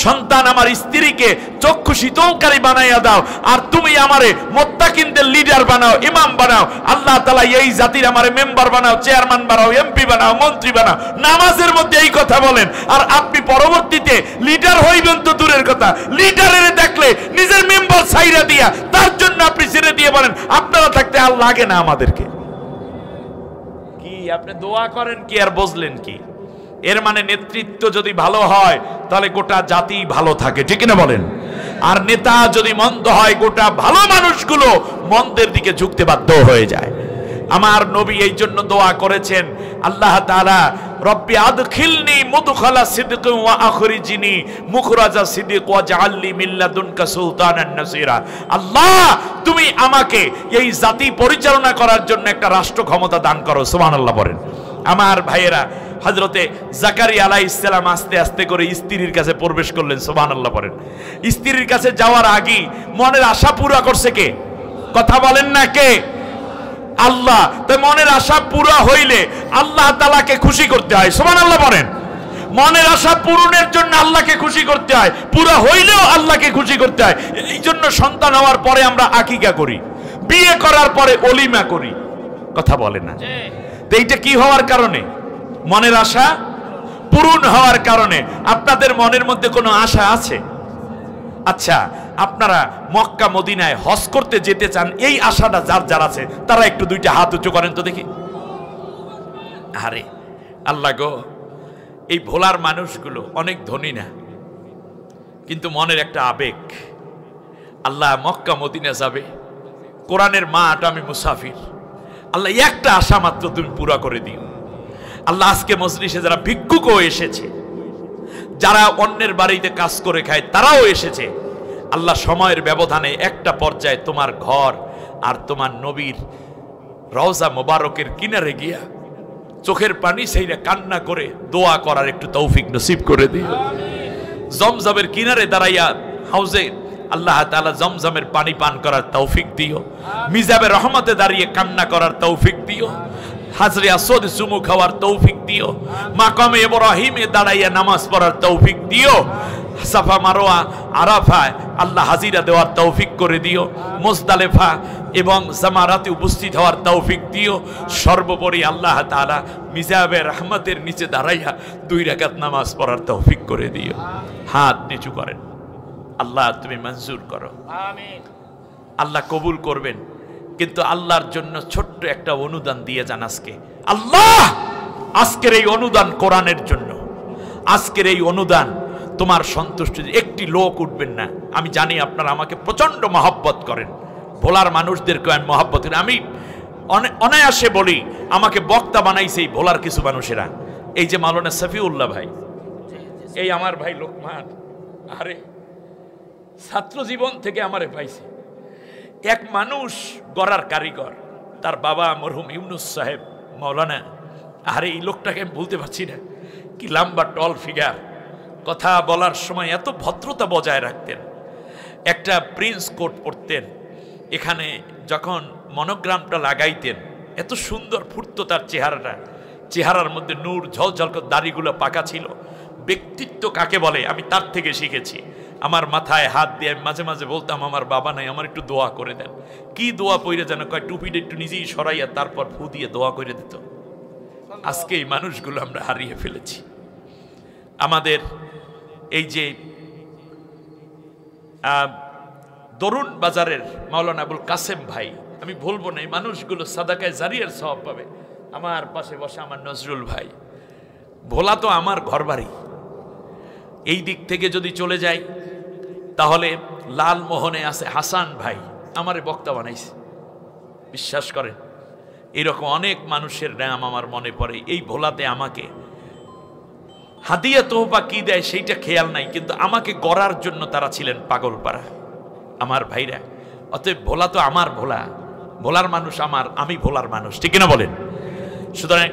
সন্তান আমার স্ত্রীকে চক্ষু শীতলকারী বানাইয়া দাও, আর তুমি আমারে মুত্তাকিনদের লিডার বানাও, ইমাম বানাও। আল্লাহ তাআলা এই জাতির আমারে মেম্বার বানাও, চেয়ারম্যান বানাও, এমপি বানাও, মন্ত্রী বানাও। নামাজের মধ্যে এই কথা বলেন, আর আপনি পরবর্তীতে লিডার হইবেন তো দূরের কথা, লিডারের দেখলে নিজের মেম্বার ছাইরা দিয়া তার জন্য আপনি ছেড়ে দিয়ে বলেন আপনারা থাকতে আর লাগে না আমাদেরকে। কি আপনি দোয়া করেন কি আর বুঝলেন কি? এর মানে নেতৃত্ব যদি ভালো হয় তাহলে গোটা জাতি ভালো থাকে, ঠিক না বলেন? আর নেতা যদি মন্দ হয় গোটা ভালো মানুষগুলো মন্দের দিকে ঝুঁকতে বাধ্য হয়ে যায়। আমার নবী এই জন্য দোয়া করেছেন, আল্লাহ তাআলা রব্বি আদখিলনি মুদখালা সিদক ওয়া আখরিজনি মুখরাজা সিদক ওয়াজআলনি মিন লাদুনকা সুলতানান নাসিরা। আল্লাহ তুমি আমাকে এই জাতি পরিচালনা করার জন্য একটা রাষ্ট্র ক্ষমতা দান করো। সুবহানাল্লাহ বলেন। আমার ভাইয়েরা, হযরতে জাকারিয়া আলাইহিস সালাম আস্তে আস্তে করে স্ত্রীর কাছে প্রবেশ করলেন। সুবহানাল্লাহ বলেন। স্ত্রীর কাছে যাওয়ার আগে মনের আশা পুরা করছে কে? কথা বলেন না কে? আল্লাহ। তাই মনের আশা পুরা হইলে আল্লাহ তাআলাকে খুশি করতে হয়। সুবহানাল্লাহ বলেন। মনের আশা পূরণের জন্য আল্লাহকে খুশি করতে হয়, পুরা হইলেও আল্লাহকে খুশি করতে হয়। এই জন্য সন্তান হওয়ার পরে আমরা আকিকা করি, বিয়ে করার পরে অলিমা করি। কথা বলেন না? তো এইটা কি হওয়ার কারণে? মনের আশা পূরণ হওয়ার কারণে। আপনাদের মনের মধ্যে কোনো আশা আছে? আচ্ছা, আপনারা মক্কা মদিনায় হজ করতে যেতে চান, এই আশাটা যার যার আছে তারা একটু দুইটা হাত উঁচু করেন তো দেখি। আরে আল্লাহ গো, এই ভোলার মানুষগুলো অনেক ধনী না, কিন্তু মনের একটা আবেগ, আল্লাহ মক্কা মদিনা যাবে, কোরআনের মাঠ, আমি মুসাফির, আল্লাহ একটা আশা মাত্র তুমি পুরা করে দিও। আল্লাহ আজকে মজলিসে যারা ভিক্ষুকও এসেছে, যারা অন্যের বাড়িতে কাজ করে খায় তারাও এসেছে, আল্লাহ সময়ের ব্যবধানে একটা পর্যায়ে তোমার ঘর আর তোমার নবীর রওজা মোবারকের কিনারে গিয়া চোখের পানি সেইটা কান্না করে দোয়া করার একটু তৌফিক নসিব করে দিও। জমজমের কিনারে দাঁড়াইয়া হাউজে আল্লাহ তাআলা জমজমের পানি পান করার তৌফিক দিও। মিজাবে রহমতে দাঁড়িয়ে কান্না করার তৌফিক দিও। হাজরে আসওয়াদ চুমু খাওয়ার তৌফিক দিও। মাকামে ইব্রাহিমে দাঁড়াইয়া নামাজ পড়ার তৌফিক দিও। সাফা মারওয়া আরাফায় আল্লাহ হাজিরা দেওয়ার তৌফিক করে দিও। মুজদালিফা এবং জামারাতে উপস্থিত হওয়ার তৌফিক দিও। সর্বোপরি আল্লাহ তাআলা মিজাবে রহমতের নিচে দাঁড়াইয়া 2 রাকাত নামাজ পড়ার তৌফিক করে দিও। হাত নিচু করেন, আল্লাহ তুমি মঞ্জুর করো। আমিন। আল্লাহ কবুল করবেন, কিন্তু আল্লাহর জন্য ছোট্ট একটা অনুদান দিয়ে যান আজকে। আল্লাহ আজকের এই অনুদান কোরআনের জন্য, আজকের এই অনুদান তোমার সন্তুষ্টি। একটি লোক উঠবেন না। আমি জানি আপনারা আমাকে প্রচন্ড মহব্বত করেন, ভোলার মানুষদেরকে আমি মহব্বত করি। আমি অনায়াসে বলি, আমাকে বক্তা বানাইছে এই ভোলার কিছু মানুষেরা। এই যে মাওলানা সফিউল্লাহ ভাই, এই আমার ভাই লোকমান, আরে ছাত্র জীবন থেকে আমারে পাইছে। এক মানুষ গড়ার কারিগর, তার বাবা মরহুম ইউনুস সাহেব মাওলানা। আরে এই লোকটাকে আমি বলতে পারছি না, কি লম্বা টল ফিগার, কথা বলার সময় এত ভদ্রতা বজায় রাখতেন। একটা প্রিন্স কোট পরতেন, এখানে যখন মনোগ্রামটা লাগাইতেন এত সুন্দর ফুটতো তার চেহারাটা, চেহারার মধ্যে নূর ঝলঝল করে, দাড়িগুলো পাকা ছিল। ব্যক্তিত্ব কাকে বলে আমি তার থেকে শিখেছি। আমার মাথায় হাত দিয়ে আমি মাঝে মাঝে বলতাম, আমার বাবা নাই, আমার একটু দোয়া করে দেন। কি দোয়া পইরে যেন কয়, টুপিটা একটু নিজেই সরাইয়া তারপর ফু দিয়ে দোয়া করে দিত। আজকে এই মানুষগুলো আমরা হারিয়ে ফেলেছি। আমাদের এই যে দরুন বাজারের মাওলানা আবুল কাসেম ভাই, আমি বলবো না, এই মানুষগুলো সাদাকায় জারিয়ার সওয়াব পাবে। আমার পাশে বসে আমার নজরুল ভাই, ভোলা তো আমার ঘরবাড়ি। এই দিক থেকে যদি চলে যাই তাহলে লালমোহনে আছে হাসান ভাই, আমারে বক্তা বানাইছে। বিশ্বাস করেন, এরকম অনেক মানুষের নাম আমার মনে পড়ে। এই ভোলাতে আমাকে হাদিয়া তোহফা কি দেয় সেইটা খেয়াল নাই, কিন্তু আমাকে গড়ার জন্য তারা ছিলেন পাগলপাড়া আমার ভাইরা। অতএব ভোলা তো আমার ভোলা, ভোলার মানুষ আমার, আমি ভোলার মানুষ, ঠিক না বলেন? সুতরাং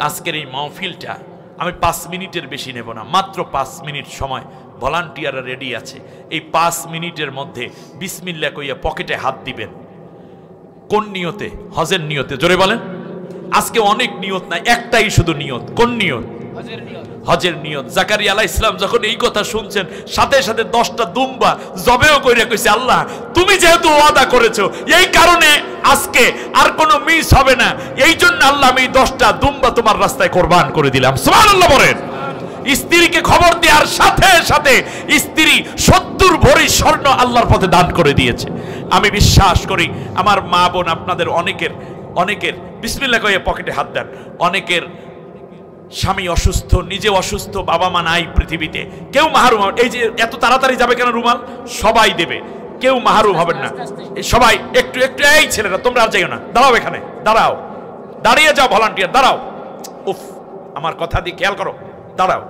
আজকের এই মাহফিলটা আমি 5 মিনিটের বেশি নেব না, মাত্র 5 মিনিট সময় ভলান্টিয়াররা রেডি আছে। এই 5 মিনিটের মধ্যে বিসমিল্লাহ কইয়া পকেটে হাত দিবেন। কোন নিয়তে? হজের নিয়তে। জোরে বলেন। আজকে অনেক নিয়ত নাই, একটাই শুধু নিয়ত। কোন নিয়ত? হজের নিয়ত। জাকারিয়া আলাইহিস সালাম যখন এই কথা শুনছেন, সাথে সাথে 10টা দুম্বা জবেও কইরা কইছে, আল্লাহ তুমি যেহেতু ওয়াদা করেছো, এই কারণে আজকে আর কোনো মিস হবে না, এই জন্য আল্লাহ আমি 10টা দুম্বা তোমার রাস্তায় কোরবান করে দিলাম। সুবহানাল্লাহ বলেন। স্ত্রীকে খবর দেওয়ার সাথে সাথে স্ত্রী 70 ভরি স্বর্ণ আল্লাহর পথে দান করে দিয়েছে। আমি বিশ্বাস করি আমার মা বোন আপনাদের অনেকের বিসমিল্লাহ কয়ে পকেটে হাত দেন। অনেকের স্বামী অসুস্থ, নিজে অসুস্থ, বাবা মা নাই পৃথিবীতে, কেউ মাহরুম হবে। এই যে এত তাড়াতাড়ি যাবে কেন রুমাল? সবাই দেবে, কেউ মাহরুম হবেন না। সবাই একটু একটু, এই ছেলেরা তোমরা আর যাইও না, দাঁড়াও, এখানে দাঁড়াও, দাঁড়িয়ে যাও, ভলান্টিয়ার দাঁড়াও। উফ, আমার কথা দিয়ে খেয়াল করো, দাঁড়াও।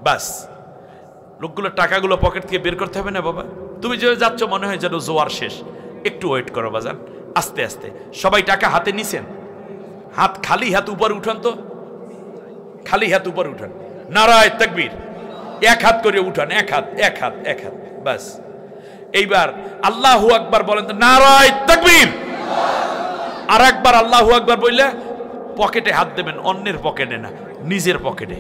বাস, লোকগুলোর টাকাগুলো পকেট থেকে বের করতে হবে না বাবা। তুমি যে যাচ্ছ মনে হয় যেন জোয়ার শেষ, একটু ওয়েট করো বাজান, আস্তে আস্তে। সবাই টাকা হাতে নিছেন, হাত খালি হাত উপরে উঠান তো, খালি হাত উপরে উঠান, নারায়ে তাকবীর, এক হাত করে উঠান, এক হাত, এক হাত, এক হাত, বাস। এইবার আল্লাহু আকবার বলেন তো, নারায়ে তাকবীর। আর একবার আল্লাহু আকবার বললে পকেটে হাত দেবেন, অন্যের পকেটে না, নিজের পকেটে।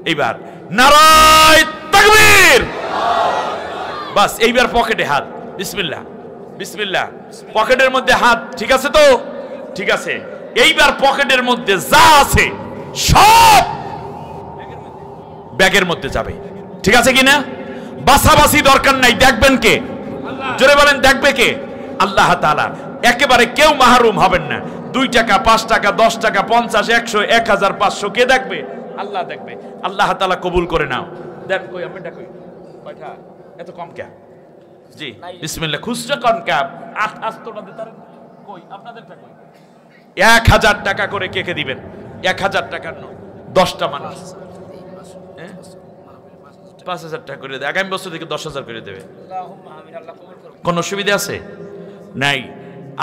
এইবার নারায়ে তাকবীর, বাস। এইবার পকেটে হাত, বিসমিল্লাহ বিসমিল্লাহ, পকেটের মধ্যে হাত, ঠিক আছে তো? ঠিক আছে। এইবার পকেটের মধ্যে যা আছে সব ব্যাগের মধ্যে যাবে, ঠিক আছে কিনা? বাছাবাছি দরকার নাই, দেখবেন কে? জোরে বলেন, দেখবে কে? আল্লাহ তাআলা। একেবারে কেউ মাহরুম হবেন না। 2 টাকা, 5 টাকা, 10 টাকা, 50, 100, 1000, 500 কে দেখবে? আল্লাহ দেখবে। আল্লাহ তাআলা কবুল করে নাও। দেন কই, আমি ডাকই কয়টা? এত কম কে? জি বিসমিল্লাহ। খুচরা কোন কাপ? 8 দিতারেন কই? আপনাদেরটা কই? 1000 টাকা করে কে কে দিবেন? 1000 টাকার নোট, 10টা মানুষ 5000 টাকা করে দেবে। আগামী বছর থেকে 10000 করে দেবে। কোন অসুবিধা আছে? নাই।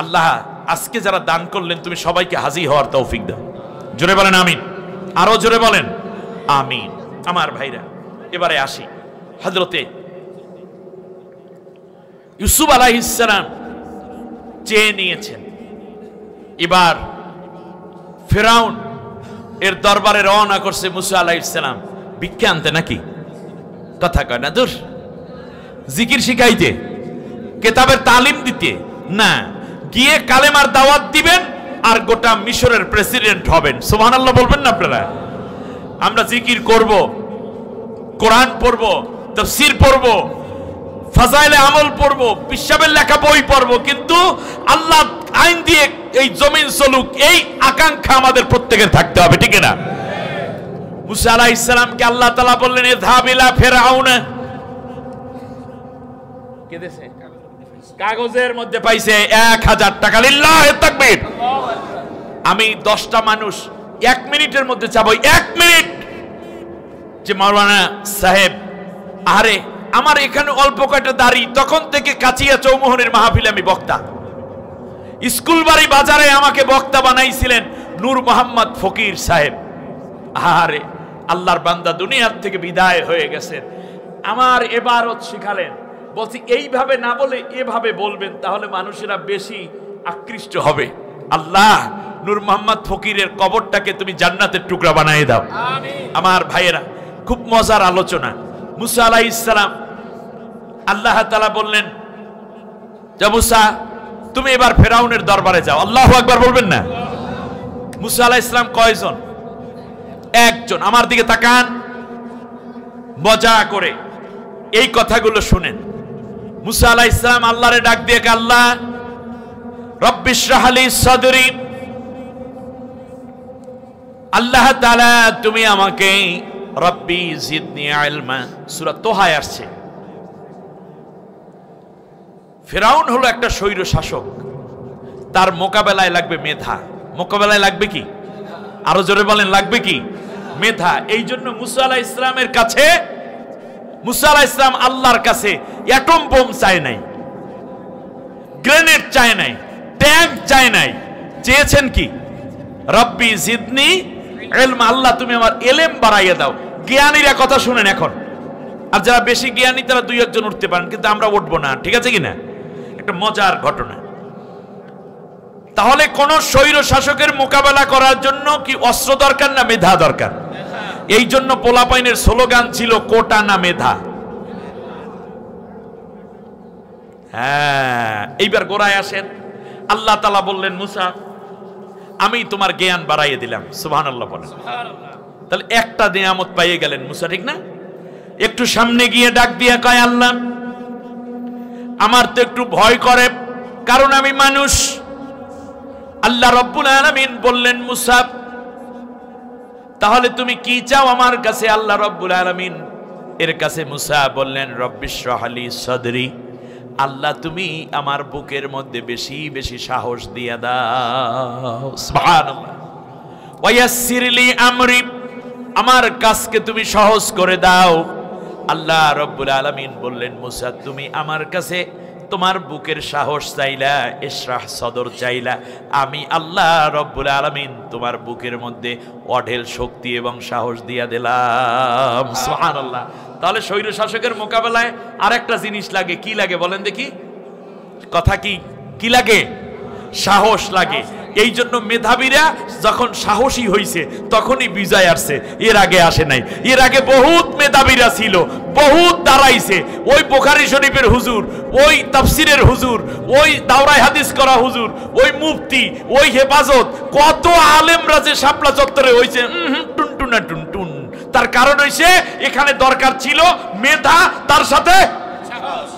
আল্লাহ আজকে যারা দান করলেন, তুমি সবাইকে হাজির হওয়ার তৌফিক দাও। জোরে বলেন আমিন, আরো জোরে বলেন আমিন। আমার ভাইরা, এবারে আসি। হযরতে ইউসুফ আলাইহিস সালাম চেয়ে নিয়েছেন, এবার ফেরাউন এর দরবারে রওনা করছে মুসা আলাইহিস সালাম ভিক্ষা আনতে, নাকি? কথা কয় না, দূর। জিকির শিখাইতে, কিতাবের তালিম দিতে না, গিয়ে কালেমার দাওয়াত দিবেন আর গোটা মিশরের প্রেসিডেন্ট হবেন। সুবহানাল্লাহ বলবেন না আপনারা? আমরা জিকির করব, কোরআন পড়ব, তাফসীর পড়ব, ফাজাইলে আমল পড়ব, পিশাবের লেখা বই পড়ব, কিন্তু আল্লাহ আইন দিয়ে এই জমিন চলুক, এই আকাঙ্ক্ষা আমাদের প্রত্যেকের থাকতে হবে, ঠিক না? মুসা আলাইহিস সালামকে আল্লাহ তাআলা বললেন, ইযহাব ইলা ফিরআউন। কে দেশে? কাগজের মধ্যে পাইছে 1000 টাকা। লিল্লাহি তাকবীর। আমি 10টা মানুষ 1 মিনিটের মধ্যে চাবো, 1 মিনিট, যে মাওলানা সাহেব, আরে আমার এখানে অল্প কয়টা দাড়ি, তখন থেকে কাচিয়া চৌমোহনের মাহফিলে আমি বক্তা। স্কুল বাড়ি বাজারে আমাকে বক্তা বানাইছিলেন নূর মোহাম্মদ ফকির সাহেব। আরে আল্লাহর বান্দা দুনিয়ার থেকে বিদায় হয়ে গেছেন, আমার এবারত শিখালেন। বলছি এইভাবে না বলে এভাবে বলবেন, তাহলে মানুষেরা বেশি আকৃষ্ট হবে। আল্লাহ নূর মোহাম্মদ ফকিরের কবরটাকে তুমি জান্নাতের টুকরা বানিয়ে দাও। আমার ভাইয়েরা, খুব মজার আলোচনা। মুসা আলাইহিস সালাম, আল্লাহ তাআলা বললেন, যে মুসা তুমি এবার ফেরাউনের দরবারে যাও। আল্লাহু আকবার বলবেন না? মুসা আলাইহিস সালাম কয়জন? একজন। আমার দিকে তাকান, মজা করে এই কথাগুলো শুনেন। মুসা আলাইহিস সালাম আল্লাহরে ডাক দিয়ে, আল্লাহ রব্বিশ রাহলি সাদরি, আল্লাহ তাআলা তুমি আমাকে, রব্বি জিদনি ইলমা, সূরা তোহায় আসছে। ফেরাউন হলো একটা স্বৈর শাসক, তার মোকাবেলায় লাগবে মেধা। মোকাবেলায় লাগবে কি? আরো জোরে বলেন, লাগবে কি? মেধা। এই জন্য মুসা আলাইহিস সালামের কাছে, মুসা আলাইহিস সালাম আল্লাহর কাছে অ্যাটম বোম চায় নাই, গ্রেনেড চায় নাই, ট্যাঙ্ক চায় নাই, চেয়েছেন কি? রব্বি জিদনি ইলমা, আল্লাহ তুমি আমার ইলম বাড়াইয়া দাও। জ্ঞানীরা কথা শুনেন এখন, আর যারা বেশি জ্ঞানী তারা 2-1 জন উঠতে পারেন, কিন্তু আমরা উঠবো না, ঠিক আছে কিনা? একটা মজার ঘটনা। তাহলে কোন স্বৈর শাসকের মোকাবেলা করার জন্য কি অস্ত্র দরকার না মেধা দরকার? এই জন্য পোলাপাইনের স্লোগান ছিল কোটা না মেধা। হ্যাঁ, এইবার গোড়ায় আসেন। আল্লাহ তাআলা বললেন, মুসা আমি তোমার জ্ঞান বাড়াইয়ে দিলাম। সুবহানাল্লাহ বলেন। তাহলে একটা নিয়ামত পাইয়ে গেলেন মুসা, ঠিক না? একটু সামনে গিয়ে ডাক দিয়ে কয়, আল্লাহ আমার তো একটু ভয় করে, কারণ আমি মানুষ। আল্লাহ রাব্বুল আলামিন বললেন, মুসা তাহলে তুমি কি চাও আমার কাছে? আল্লাহ রাব্বুল আলামিন এর কাছে মুসা বললেন, রব্বিশরাহ লি সাদরি, আল্লাহ তুমি আমার বুকের মধ্যে বেশি বেশি সাহস দিয়ে দাও। সুবহানাল্লাহ। ওয়ায়াসসির লি আমরি, আমার কাজকে তুমি সহজ করে দাও। আল্লাহ রাব্বুল আলামিন বললেন, মুসা তুমি আমার কাছে তোমার বুকের সাহস চাইলা, ইশরাহ সদর চাইলা, আমি আল্লাহ রাব্বুল আলামিন তোমার বুকের মধ্যে অঢেল শক্তি এবং সাহস দিয়া দিলাম। সুবহানাল্লাহ। তাহলে স্বৈর শাসকের মোকাবেলায় আরেকটা জিনিস লাগে, কি লাগে বলেন দেখি? কথা কি লাগে? সাহস লাগে। এই জন্য মেধাবীরা যখন সাহসী হইছে তখনই বিজয় আসছে, এর আগে আসে নাই। এর আগে বহুত মেধাবীরা ছিল, বহুত দাঁড়াইছে। ওই বুখারী শরীফের হুজুর, ওই তাফসিরের হুজুর, ওই দাওরায় হাদিস করা হুজুর, ওই মুফতি, ওই হেফাজত, কত আলেমরা যে শাপলা চত্বরে হইছে টুনটুনা টুনটুন। তার কারণ হইছে এখানে দরকার ছিল মেধা, তার সাথে সাহস।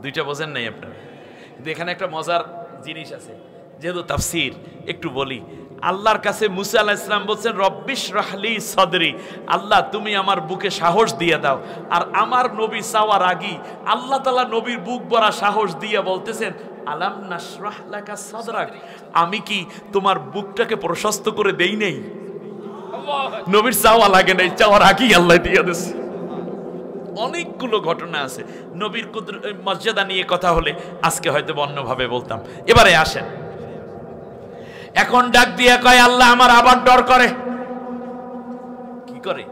দুইটা বোঝেন নাই আপনারা? কিন্তু এখানে একটা মজার জিনিস আছে, যেহেতু তাফসীর একটু বলি। আল্লাহর কাছে মুসা আলাইহিস সালাম বলছেন, রব্বিশরাহ লি সাদরি, আল্লাহ তুমি আমার বুকে সাহস দিয়ে দাও। আর আমার নবী চাওয়ার আগে আল্লাহ তাআলা নবীর বুক ভরা সাহস দিয়ে বলতেছেন, আলাম নাশরাহ লাকা সাদরাক, আমি কি তোমার বুকটাকে প্রশস্ত করে দেই নাই? নবীর চাওয়া লাগে নাই, চাওয়ার আগেই আল্লাহ দিয়ে দিয়েছে। অনেকগুলো ঘটনা আছে নবীর মর্যাদা নিয়ে কথা হলে আজকে হয়তো অন্যভাবে বলতাম। এবারে আসেন, এখন ডাক দিয়ে কয়, আল্লাহ আমার আবার ডর করে। কি করে?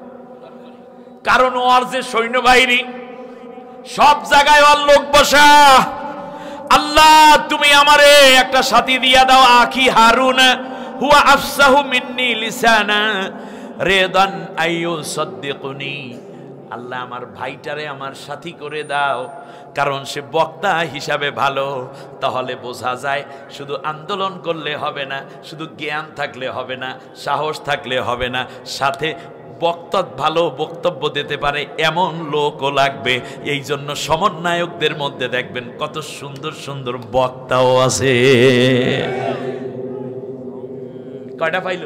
কারণ ওর যে সৈন্যবাহিনী সব জায়গায় ওর লোক বসা। আল্লাহ তুমি আমারে একটা সাথী দিয়া দাও, আখি হারুন হুয়া আফসাহু মিন্নি লিসানা রেদান আইয়ুসাদ্দিকুনি, আল্লাহ আমার ভাইটারে আমার সাথী করে দাও, কারণ সে বক্তা হিসাবে ভালো। তাহলে বোঝা যায় শুধু আন্দোলন করলে হবে না, শুধু জ্ঞান থাকলে হবে না, সাহস থাকলে হবে না, সাথে বক্তা ভালো বক্তব্য দিতে পারে এমন লোকও লাগবে। এই জন্য সমন্বয়কদের মধ্যে দেখবেন কত সুন্দর সুন্দর বক্তাও আছে। কয়টা পাইল?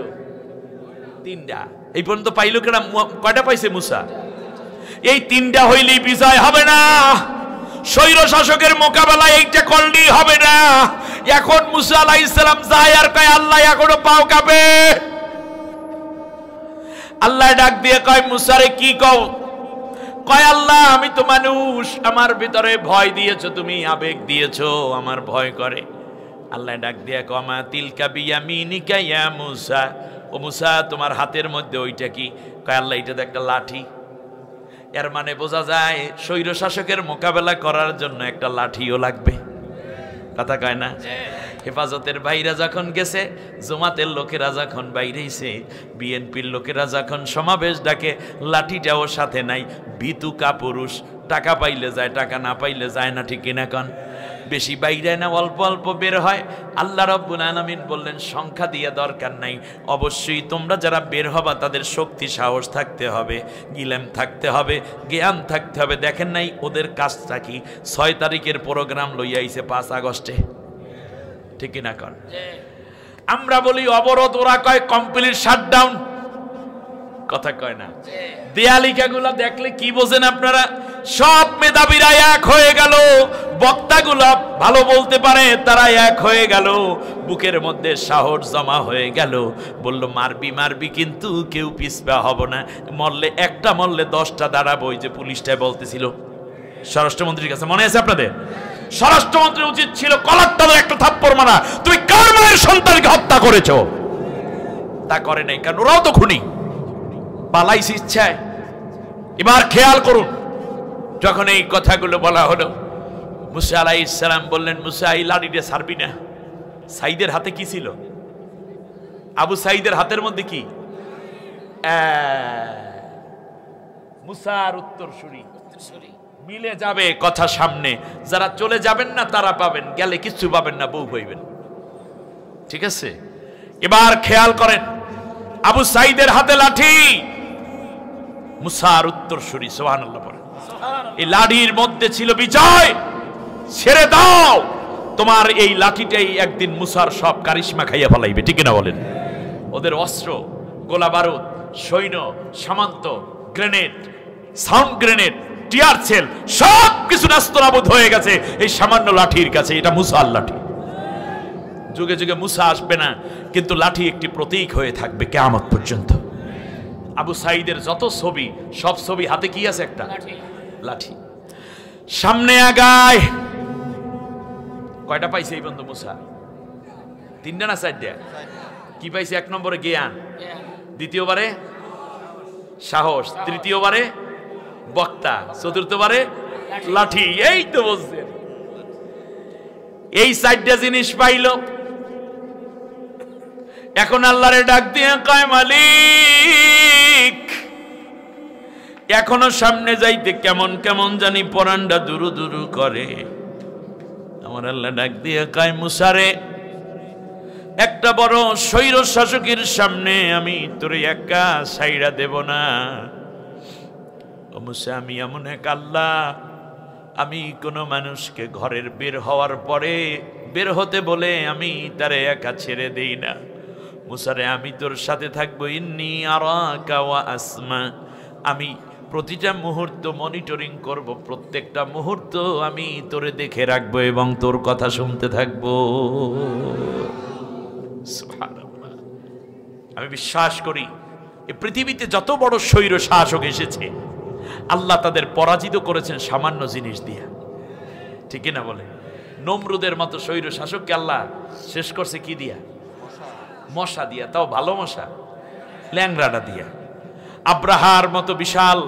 তিনটা। এই পর্যন্ত পাইল কেনা? কয়টা পাইছে মুসা? এই তিনটা হইলেই বিজয় হবে না। স্বৈর শাসকের মোকাবেলায় এইটা করলেই হবে না। এখন মুসা আলাইহিস সালাম যায় আর কয়, আল্লাহ এখনো পাও কাঁপে। আল্লাহ ডাক দিয়ে কয়, মুসারে কি কও? কয়, আল্লাহ আমি তো মানুষ, আমার ভিতরে ভয় দিয়েছো তুমি, আবেগ দিয়েছো, আমার ভয় করে। আল্লাহ ডাক দিয়ে কয়, মা তিলকা বিয়ামিনিকা ইয়া মুসা, ও মুসা তোমার হাতের মধ্যে ওইটা কি? কয়, আল্লাহ এটা তো একটা লাঠি। এর মানে বোঝা যায় স্বৈর শাসকের মোকাবেলা করার জন্য একটা লাঠিও লাগবে। কথা কয় না? হেফাজতের ভাইরা যখন গেছে, জমাতের লোকেরা যখন বাইরেছে, বিএনপির লোকেরা যখন সমাবেশ ডাকে, লাঠিটাও সাথে নাই। ভীতু কাপুরুষ, টাকা পাইলে যায়, টাকা না পাইলে যায় না, ঠিক কিনা কন? বেশি বাইরে না, অল্প অল্প বের হয়। আল্লাহ রাব্বুল আলামিন বললেন, সংখ্যা দিয়ে দরকার নাই, অবশ্যই তোমরা যারা বের হবা তাদের শক্তি সাহস থাকতে হবে, গিলেম থাকতে হবে, জ্ঞান থাকতে হবে। দেখেন নাই ওদের কাজটা কি? 6 তারিখের প্রোগ্রাম লইয়া আইছে 5 আগস্টে, ঠিক কিনা কন? আমরা বলি অবরোধ, ওরা কয় কমপ্লিট শাটডাউন। কথা কয় না? দেয়ালিকাগুলা দেখলে কি বোঝেন আপনারা? সব মেধাবীরা এক হয়ে গেল, বক্তাগুলা ভালো বলতে পারে তারা এক হয়ে গেল, বুকের মধ্যে সাহস জমা হয়ে গেল। বলল মারবি মারবি, কিন্তু কেউ পিছপা হব না, মরলে একটা মরলে 10টা দাঁড়াবো। ওই যে পুলিশটাই বলতেছিল স্বরাষ্ট্রমন্ত্রীর কাছে, মনে আছে আপনাদের? স্বরাষ্ট্রমন্ত্রী উচিত ছিল কলার তলে একটা থাপ্পড় মারা, তুমি কার মায়ের সন্তানকে হত্যা করেছো? তা করে নাই, কারণ ওরাও তো খুনি, পালাইছে ইচ্ছায়। এবার খেয়াল করুন, যখন এই কথাগুলো বলা হলো, মুসা আলাইহিস সালাম বললেন, মুসা এই লাঠিটা ছাড়বি না। সাইদের হাতে কি ছিল? আবু সাইদের হাতের মধ্যে কি? মুসার উত্তরসূরি মিলে যাবে কথা সামনে। যারা চলে যাবেন না তারা পাবেন, গেলে কিছু পাবেন না, বউ পাইবেন। ঠিক আছে, এবার খেয়াল করেন, আবু সাইদের হাতে লাঠি, মুসার উত্তরসূরি, সুবহানাল্লাহ পড়ে। এই লাঠির মধ্যে ছিল বিজয়। ছেড়ে দাও, তোমার এই লাঠিটাই একদিন মুসার সব কারিশমা খাইয়া ফেলাইবে। ঠিক না বলেন? ওদের অস্ত্র, গোলা বারুদ, সৈন্য সামন্ত, grenade, sound grenade, tear shell, সব কিছু নাস্তানাবুদ হয়ে গেছে এই সামান্য লাঠির কাছে। এটা মুসার লাঠি। যুগে যুগে মুসা আসবে না, কিন্তু লাঠি একটি প্রতীক হয়ে থাকবে কিয়ামত পর্যন্ত। আবু সাইদের যত ছবি, সব ছবি হাতে কি আছে? একটা লাঠি। সামনে আগায়। কয়টা পাইছে এই বন্ধু মুসা? 3টা না 4টা? কি পাইছে? 1 নম্বরে জ্ঞান, দ্বিতীয়বারে সাহস, তৃতীয়বারে বক্তা, চতুর্থবারে লাঠি। এই তো বলছে, এই 4টা জিনিস পাইল। এখন আল্লাহরে ডাক দিয়ে কয়, মালিক এখনো সামনে যাইতে কেমন কেমন জানি পরানটা দুরু দুরু করে। আমার আল্লাহ ডাক দিয়ে কয়, মুসারে একটা বড় স্বৈর শাসকের সামনে আমি তোরে একা ছাইড়া দেব না। ও মুসা, আমি এমন এক আল্লাহ, আমি কোনো মানুষকে ঘরের বের হওয়ার পরে বের হতে বলে আমি তারে একা ছেড়ে দেই না। মুসারে, আমি তোর সাথে থাকবো। ইন্নী আরাকা ওয়া আসমা, আমি প্রতিটা মুহূর্ত মনিটরিং করব, প্রত্যেকটা মুহূর্ত আমি তোরে দেখে রাখবো এবং তোর কথা শুনতে থাকবো। সুবহানাল্লাহ। আমি বিশ্বাস করি এই পৃথিবীতে যত বড় স্বৈর শাসক এসেছে, আল্লাহ তাদের পরাজিত করেছেন সামান্য জিনিস দিয়া। ঠিক না বলে? নমরুদের মতো স্বৈর শাসককে আল্লাহ শেষ করছে কি দিয়া? মশা দিয়া, তাও ভালো মশা, ল্যাংড়াটা দিয়া। আব্রাহার মতো বিশাল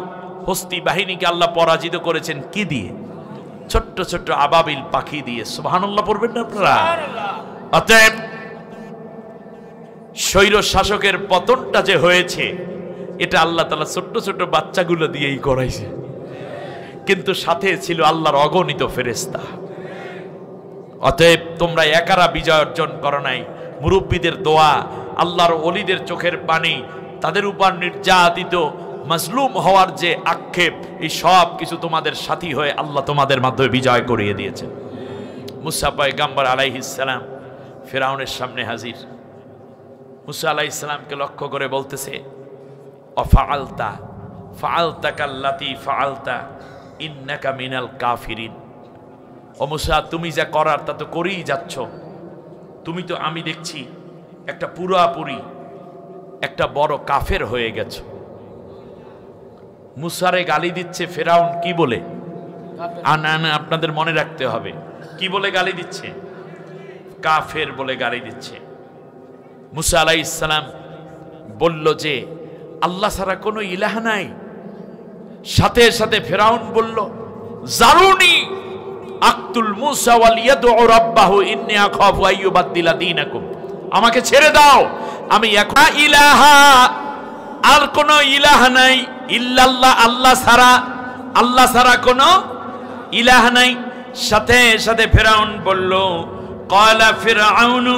হস্তি বাহিনীকে আল্লাহ পরাজিত করেছেন কি দিয়ে? ছোট্ট ছোট্ট আবাবিল পাখি দিয়ে। সুবহানাল্লাহ পড়বেন না আপনারা? অতএব স্বৈর শাসকের পতনটা যে হয়েছে, এটা আল্লাহ তাআলা ছোট্ট ছোট্ট বাচ্চাগুলো দিয়েই করাইছে, কিন্তু সাথে ছিল আল্লাহর অগণিত ফেরেশতা। অতএব তোমরা একারা বিজয় অর্জন করো নাই। মুরব্বীদের দোয়া, আল্লাহর ওলিদের চোখের পানি, তাদের উপর নির্যাতিত মাজলুম হওয়ার যে আক্ষেপ, এই সব কিছু তোমাদের সাথী হয়ে আল্লাহ তোমাদের মাধ্যমে বিজয় করিয়ে দিয়েছেন। মুসা পয়গম্বর আলাইহিস সালাম ফিরআউনের সামনে হাজির। মুসা আলাইহিস সালামকে লক্ষ্য করে বলতেছে, অফাআলতা ফাআলতা কাল্লাতি ফাআলতা ইন্নাকা মিনাল কাফিরিন। ও মুসা, তুমি যা করার তা তো করেই যাচ্ছ। তুমি তো, আমি দেখছি, একটা পুরাপুরি একটা বড় কাফের হয়ে গেছো। মুসারে গালি দিচ্ছে ফেরাউন কি বলে? আপনাদের মনে রাখতে হবে কি বলে গালি দিচ্ছে? কাফের বলে গালি দিচ্ছে। মুসা আলাইহিস সালাম বলল যে আল্লাহ ছাড়া কোনো ইলাহ নাই। সাথে সাথে ফেরাউন বলল, জারুনি আক্তুল মুসা ওয়াল ইয়াদউ রাব্বাহু ইন্নী আখাফু আইয়ুবাদদিলা দীনাকুম। আমাকে ছেড়ে দাও, আমি একা ইলাহা, আর কোনো ইলাহ নাই ইল্লাল্লাহ, আল্লাহ ছাড়া, আল্লাহ ছাড়া কোনো ইলাহ নাই। সাথে সাথে ফেরাউন বলল, ক্বালা ফিরআউনু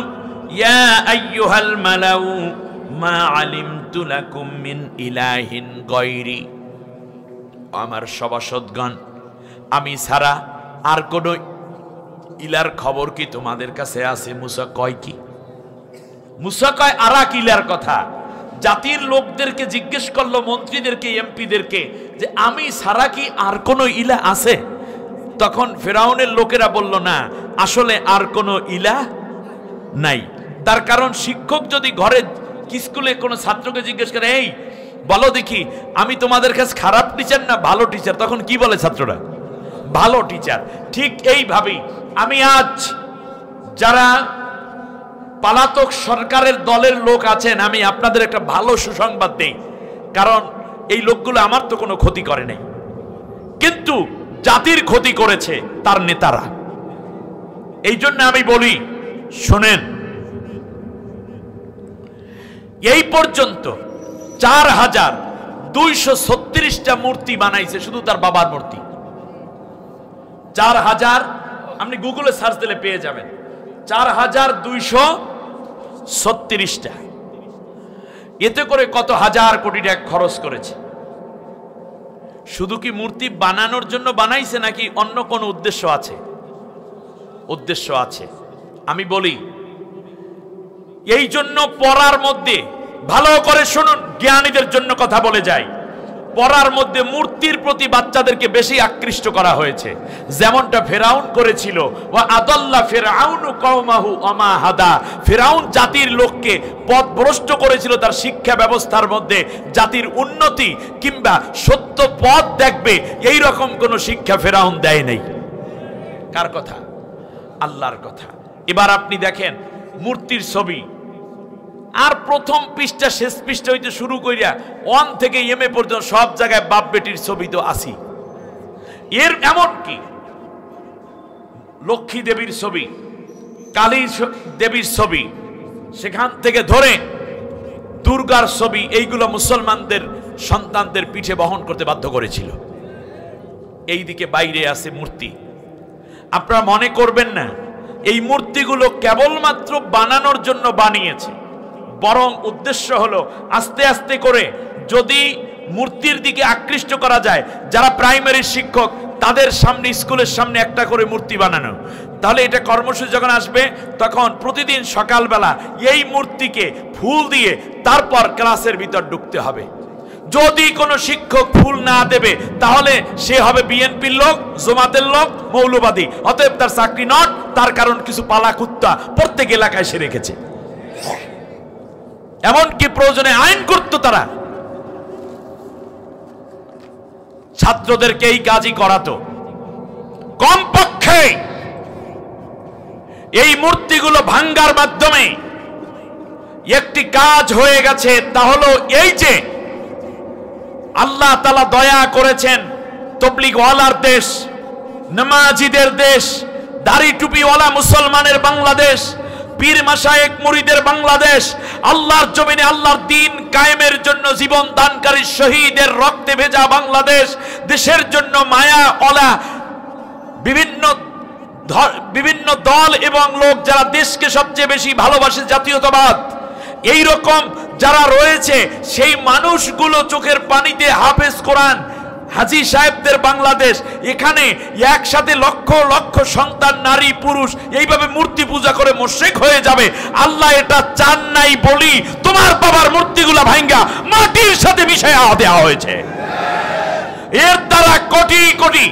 ইয়া আইয়ুহাল মালাউ মা আলিমতু লাকুম মিন ইলাহিন গায়রি। আমার সভাসদগণ, আমি ছাড়া আর কোন ইলার খবর কি তোমাদের কাছে আছে? মুসা কয় কি? মুসা কয় আরাক ইলার কথা। জাতির লোকদেরকে জিজ্ঞেস করলো, মন্ত্রীদেরকে, এমপিদেরকে, যে আমি ছাড়া কি আর কোনো ইলা আছে? তখন ফেরাউনের লোকেরা বলল, না, আসলে আর কোনো ইলা নাই। তার কারণ শিক্ষক যদি ঘরে স্কুলে কোনো ছাত্রকে জিজ্ঞেস করে, এই বলো দেখি, আমি তোমাদের কাছে খারাপ টিচার না ভালো টিচার? তখন কি বলে ছাত্ররা? ভালো টিচার। ঠিক এইভাবেই আমি আজ যারা পলাতক সরকারের দলের লোক আছেন, আমি আপনাদের একটা ভালো সুসংবাদ দেই, কারণ এই লোকগুলো আমার তো কোনো ক্ষতি করে নাই, কিন্তু জাতির ক্ষতি করেছে তার নেতারা। এই জন্য আমি বলি, শোনেন, এই পর্যন্ত 4236টা মূর্তি বানাইছে, শুধু তার বাবার মূর্তি। 4000, আপনি গুগলে সার্চ দিলে পেয়ে যাবেন, 4236টা। এতে করে কত হাজার কোটি টাকা খরচ করেছে। শুধু কি মূর্তি বানানোর জন্য বানাইছে নাকি অন্য কোনো উদ্দেশ্য আছে? উদ্দেশ্য আছে। আমি বলি, এই জন্য পড়ার মধ্যে ভালো করে শুনুন, জ্ঞানীদের জন্য কথা বলে যাই, পড়ার মধ্যে মূর্তির প্রতি বাচ্চাদেরকে বেশি আকৃষ্ট করা হয়েছে, যেমনটা ফেরাউন করেছিল। ওয়া আদাল্লা ফিরআউনু কওমাহু ওমা হাদা, ফেরাউন জাতির লোককে পথভ্রষ্ট করেছিল তার শিক্ষা ব্যবস্থার মধ্যে। জাতির উন্নতি কিংবা সত্য পথ দেখবে এই রকম কোন শিক্ষা ফেরাউন দেয় নাই। কার কথা? আল্লাহর কথা। এবার আপনি দেখেন মূর্তির ছবি, আর প্রথম পৃষ্ঠা শেষ পৃষ্ঠা হইতে শুরু করিয়া 1 থেকে এম পর্যন্ত সব জায়গায় বাপ বেটির ছবি তো আসি। এর এমন কি লক্ষ্মী দেবীর ছবি, কালী দেবীর ছবি, সেখান থেকে ধরে দুর্গার ছবি, এইগুলো মুসলমানদের সন্তানদের পিঠে বহন করতে বাধ্য করেছিল। এইদিকে বাইরে আছে মূর্তি। আপনারা মনে করবেন না এই মূর্তিগুলো কেবলমাত্র বানানোর জন্য বানিয়েছে, বরং উদ্দেশ্য হলো আস্তে আস্তে করে যদি মূর্তির দিকে আকৃষ্ট করা যায়, যারা প্রাইমারি শিক্ষক তাদের সামনে, স্কুলের সামনে একটা করে মূর্তি বানানো, তাহলে এটা কর্মসূচি যখন আসবে তখন প্রতিদিন সকালবেলা এই মূর্তিকে ফুল দিয়ে তারপর ক্লাসের ভিতর ঢুকতে হবে। যদি কোনো শিক্ষক ফুল না দেবে তাহলে সে হবে বিএনপির লোক, জামাতের লোক, মৌলবাদী, অতএব তার চাকরি নট। তার কারণ কিছু পালা কুত্তা প্রত্যেক এলাকায় সে রেখেছে, এমনকি প্রয়োজনে আইন করত তারা। ছাত্রদেরকে এই কাজই করাতো। কমপক্ষে এই মূর্তিগুলো ভাঙ্গার মাধ্যমে একটি কাজ হয়ে গেছে, তা হলো এই যে আল্লাহ তাআলা দয়া করেছেন তবলিগওয়ালার দেশ, নামাজিদের দেশ, দাড়ি টুপিওয়ালা মুসলমানের বাংলাদেশ, পীর মাশায়েখ মুরিদের বাংলাদেশ, আল্লাহর জমিনে আল্লাহর দ্বীন কায়েমের জন্য জীবন দানকারী শহীদের রক্তে ভেজা বাংলাদেশ, দেশের জন্য মায়া ওলা বিভিন্ন দল এবং লোক যারা দেশকে সবচেয়ে বেশি ভালোবাসে, জাতীয়তাবাদ, এই রকম যারা রয়েছে, সেই মানুষগুলো চোখের পানিতে হাফেজ কোরআন হাজী সাহেবদের বাংলাদেশ, এখানে একসাথে লক্ষ লক্ষ সন্তান, নারী, পুরুষ এইভাবে মূর্তি পূজা করে মুশরিক হয়ে যাবে। আল্লাহ এটা চান নাই বলি তোমার বাবার মূর্তিগুলা ভাঙ্গা মাটির সাথে মিশাইয়া দেওয়া হয়েছে। এর দ্বারা কোটি কোটি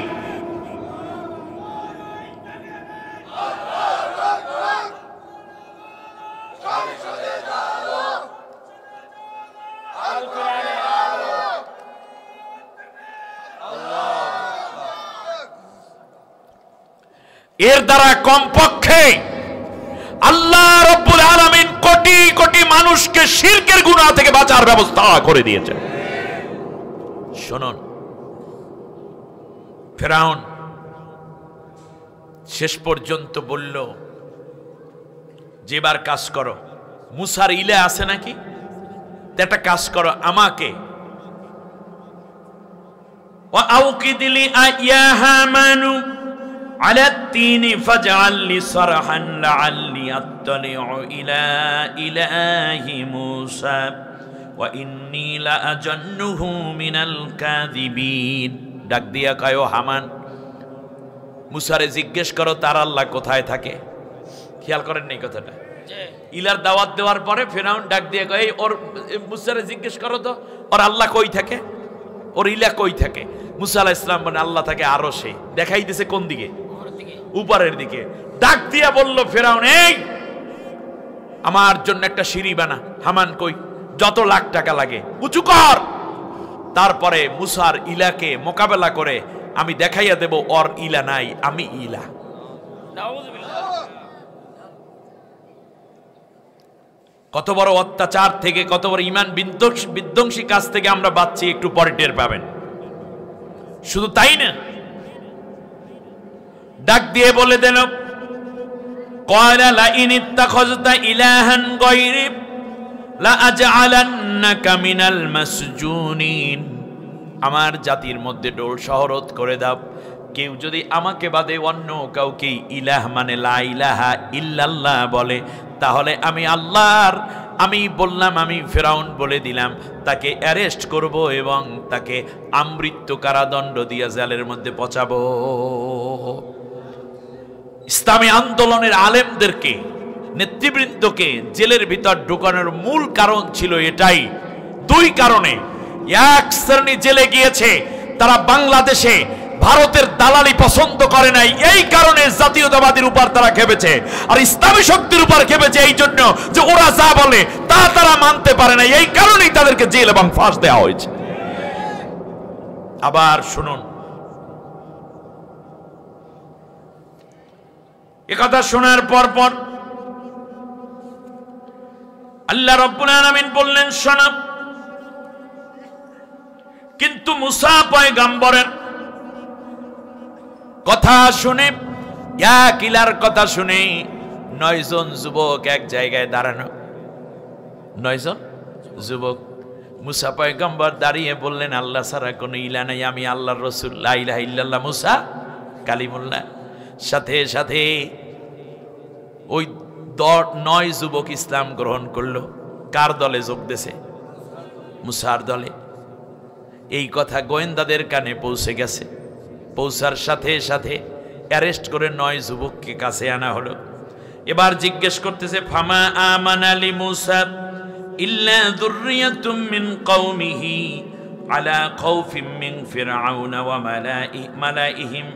এর দ্বারা কমপক্ষে আল্লাহ রাব্বুল আলামিন কোটি কোটি মানুষকে শিরকের গুনাহ থেকে বাঁচার ব্যবস্থা করে দিয়েছে। শুনুন, ফেরাউন শেষ পর্যন্ত বলল যেবার কাজ করো, মুসার ইলে আছে নাকি, একটা কাজ করো, আমাকে ওয়া আউকিদিলি আইয়া হামানু على التين فاجعل لي صرحا لعلي أطلع إلى إله موسى وإني لأظنه من الكاذبين। ডাক দিয়া কয়ো হামান, মুসারে জিজ্ঞেস করো তার আল্লাহ কোথায় থাকে। খেয়াল করেন এই কথাটা, ইলার দাওয়াত দেওয়ার পরে ফেরাউন ডাক দিয়ে কয় ওর মুসারে জিজ্ঞেস করো তো ওর আল্লাহ কই থাকে, ওর ইলা কই থাকে। মুসা আলাইহিস সালাম বলেন আল্লাহ থাকে আরশে। দেখাই দিয়েছে কোন দিকে? উপরের দিকে। ডাক দিয়া বলল ফেরাউন, এই আমার জন্য একটা সিঁড়ি বানা। হামান কই? যত লাখ টাকা লাগে উঁচু কর। তারপরে মুসার ইলাকে মোকাবেলা করে আমি দেখাইয়া দেব ওর ইলা নাই, আমি ইলা। কত বড় অত্যাচার থেকে, কত বড় ইমান বিধ্বংসী কাজ থেকে আমরা বাঁচছি একটু পরে টের পাবেন। শুধু তাই না, ডাক দিয়ে বলে দিল ক্বালা লা ইন ইত্তাখাযতা ইলাহান গায়রি লা আজআলান্নাকা মিনাল মাসজুনিন, আমার জাতির মধ্যে ডোল শহরত করে দাও। কেউ যদি আমাকে বাদে অন্য কাউকে ইলাহ মানে লা ইলাহা ইল্লাল্লাহ বলে, তাহলে আমি আল্লাহর, আমি বললাম, আমি ফেরাউন বলে দিলাম, তাকে অ্যারেস্ট করব এবং তাকে আমৃত্যু কারাদণ্ড দিয়ে জেলের মধ্যে পচাবো। ইসলামী আন্দোলনের আলেমদেরকে, নেতৃবৃন্দকে জেলের ভিতর ঢোকানোর মূল কারণ ছিল এটাই, দুই কারণে। এক শ্রেণী জেলে গিয়েছে, তারা বাংলাদেশে ভারতের দালালি পছন্দ করে নাই, এই কারণে জাতীয়তাবাদীর উপর তারা খেপেছে, আর ইসলামী শক্তির উপর খেপেছে এই জন্য যে ওরা যা বলে তা তারা মানতে পারে না, এই কারণেই তাদেরকে জেল এবং ফাঁস দেওয়া হয়েছে। আবার শুনুন, একথা শোনার পর আল্লাহ রাব্বুল আলামিন বললেন, শোনো, কিন্তু মুসা পয়গম্বরের কথা শুনে, এক ইলার কথা শুনে 9 জন যুবক এক জায়গায় দাঁড়ানো, 9 জন যুবক। মুসা পয়গম্বর দাঁড়িয়ে বললেন, আল্লাহ ছাড়া কোনো ইলা নাই, আমি আল্লাহর রাসূল, লা ইলাহা ইল্লাল্লাহ মুসা কালিমুল্লাহ। সাথে সাথে ওই 9 যুবক ইসলাম গ্রহণ করলো। কার দলে যোগ দিয়েছে? মুসার দলে। এই কথা গোয়েন্দাদের কানে পৌঁছে গেছে। পৌঁছার সাথে সাথে অ্যারেস্ট করে 9 যুবককে কাছে আনা হলো। এবার জিজ্ঞেস করতেছে, ফামা আমানা লি মুসা ইল্লা যুররিয়াতুম মিন কওমিহি আলা খাউফিন মিন ফিরআউন ওয়া মালাইহিম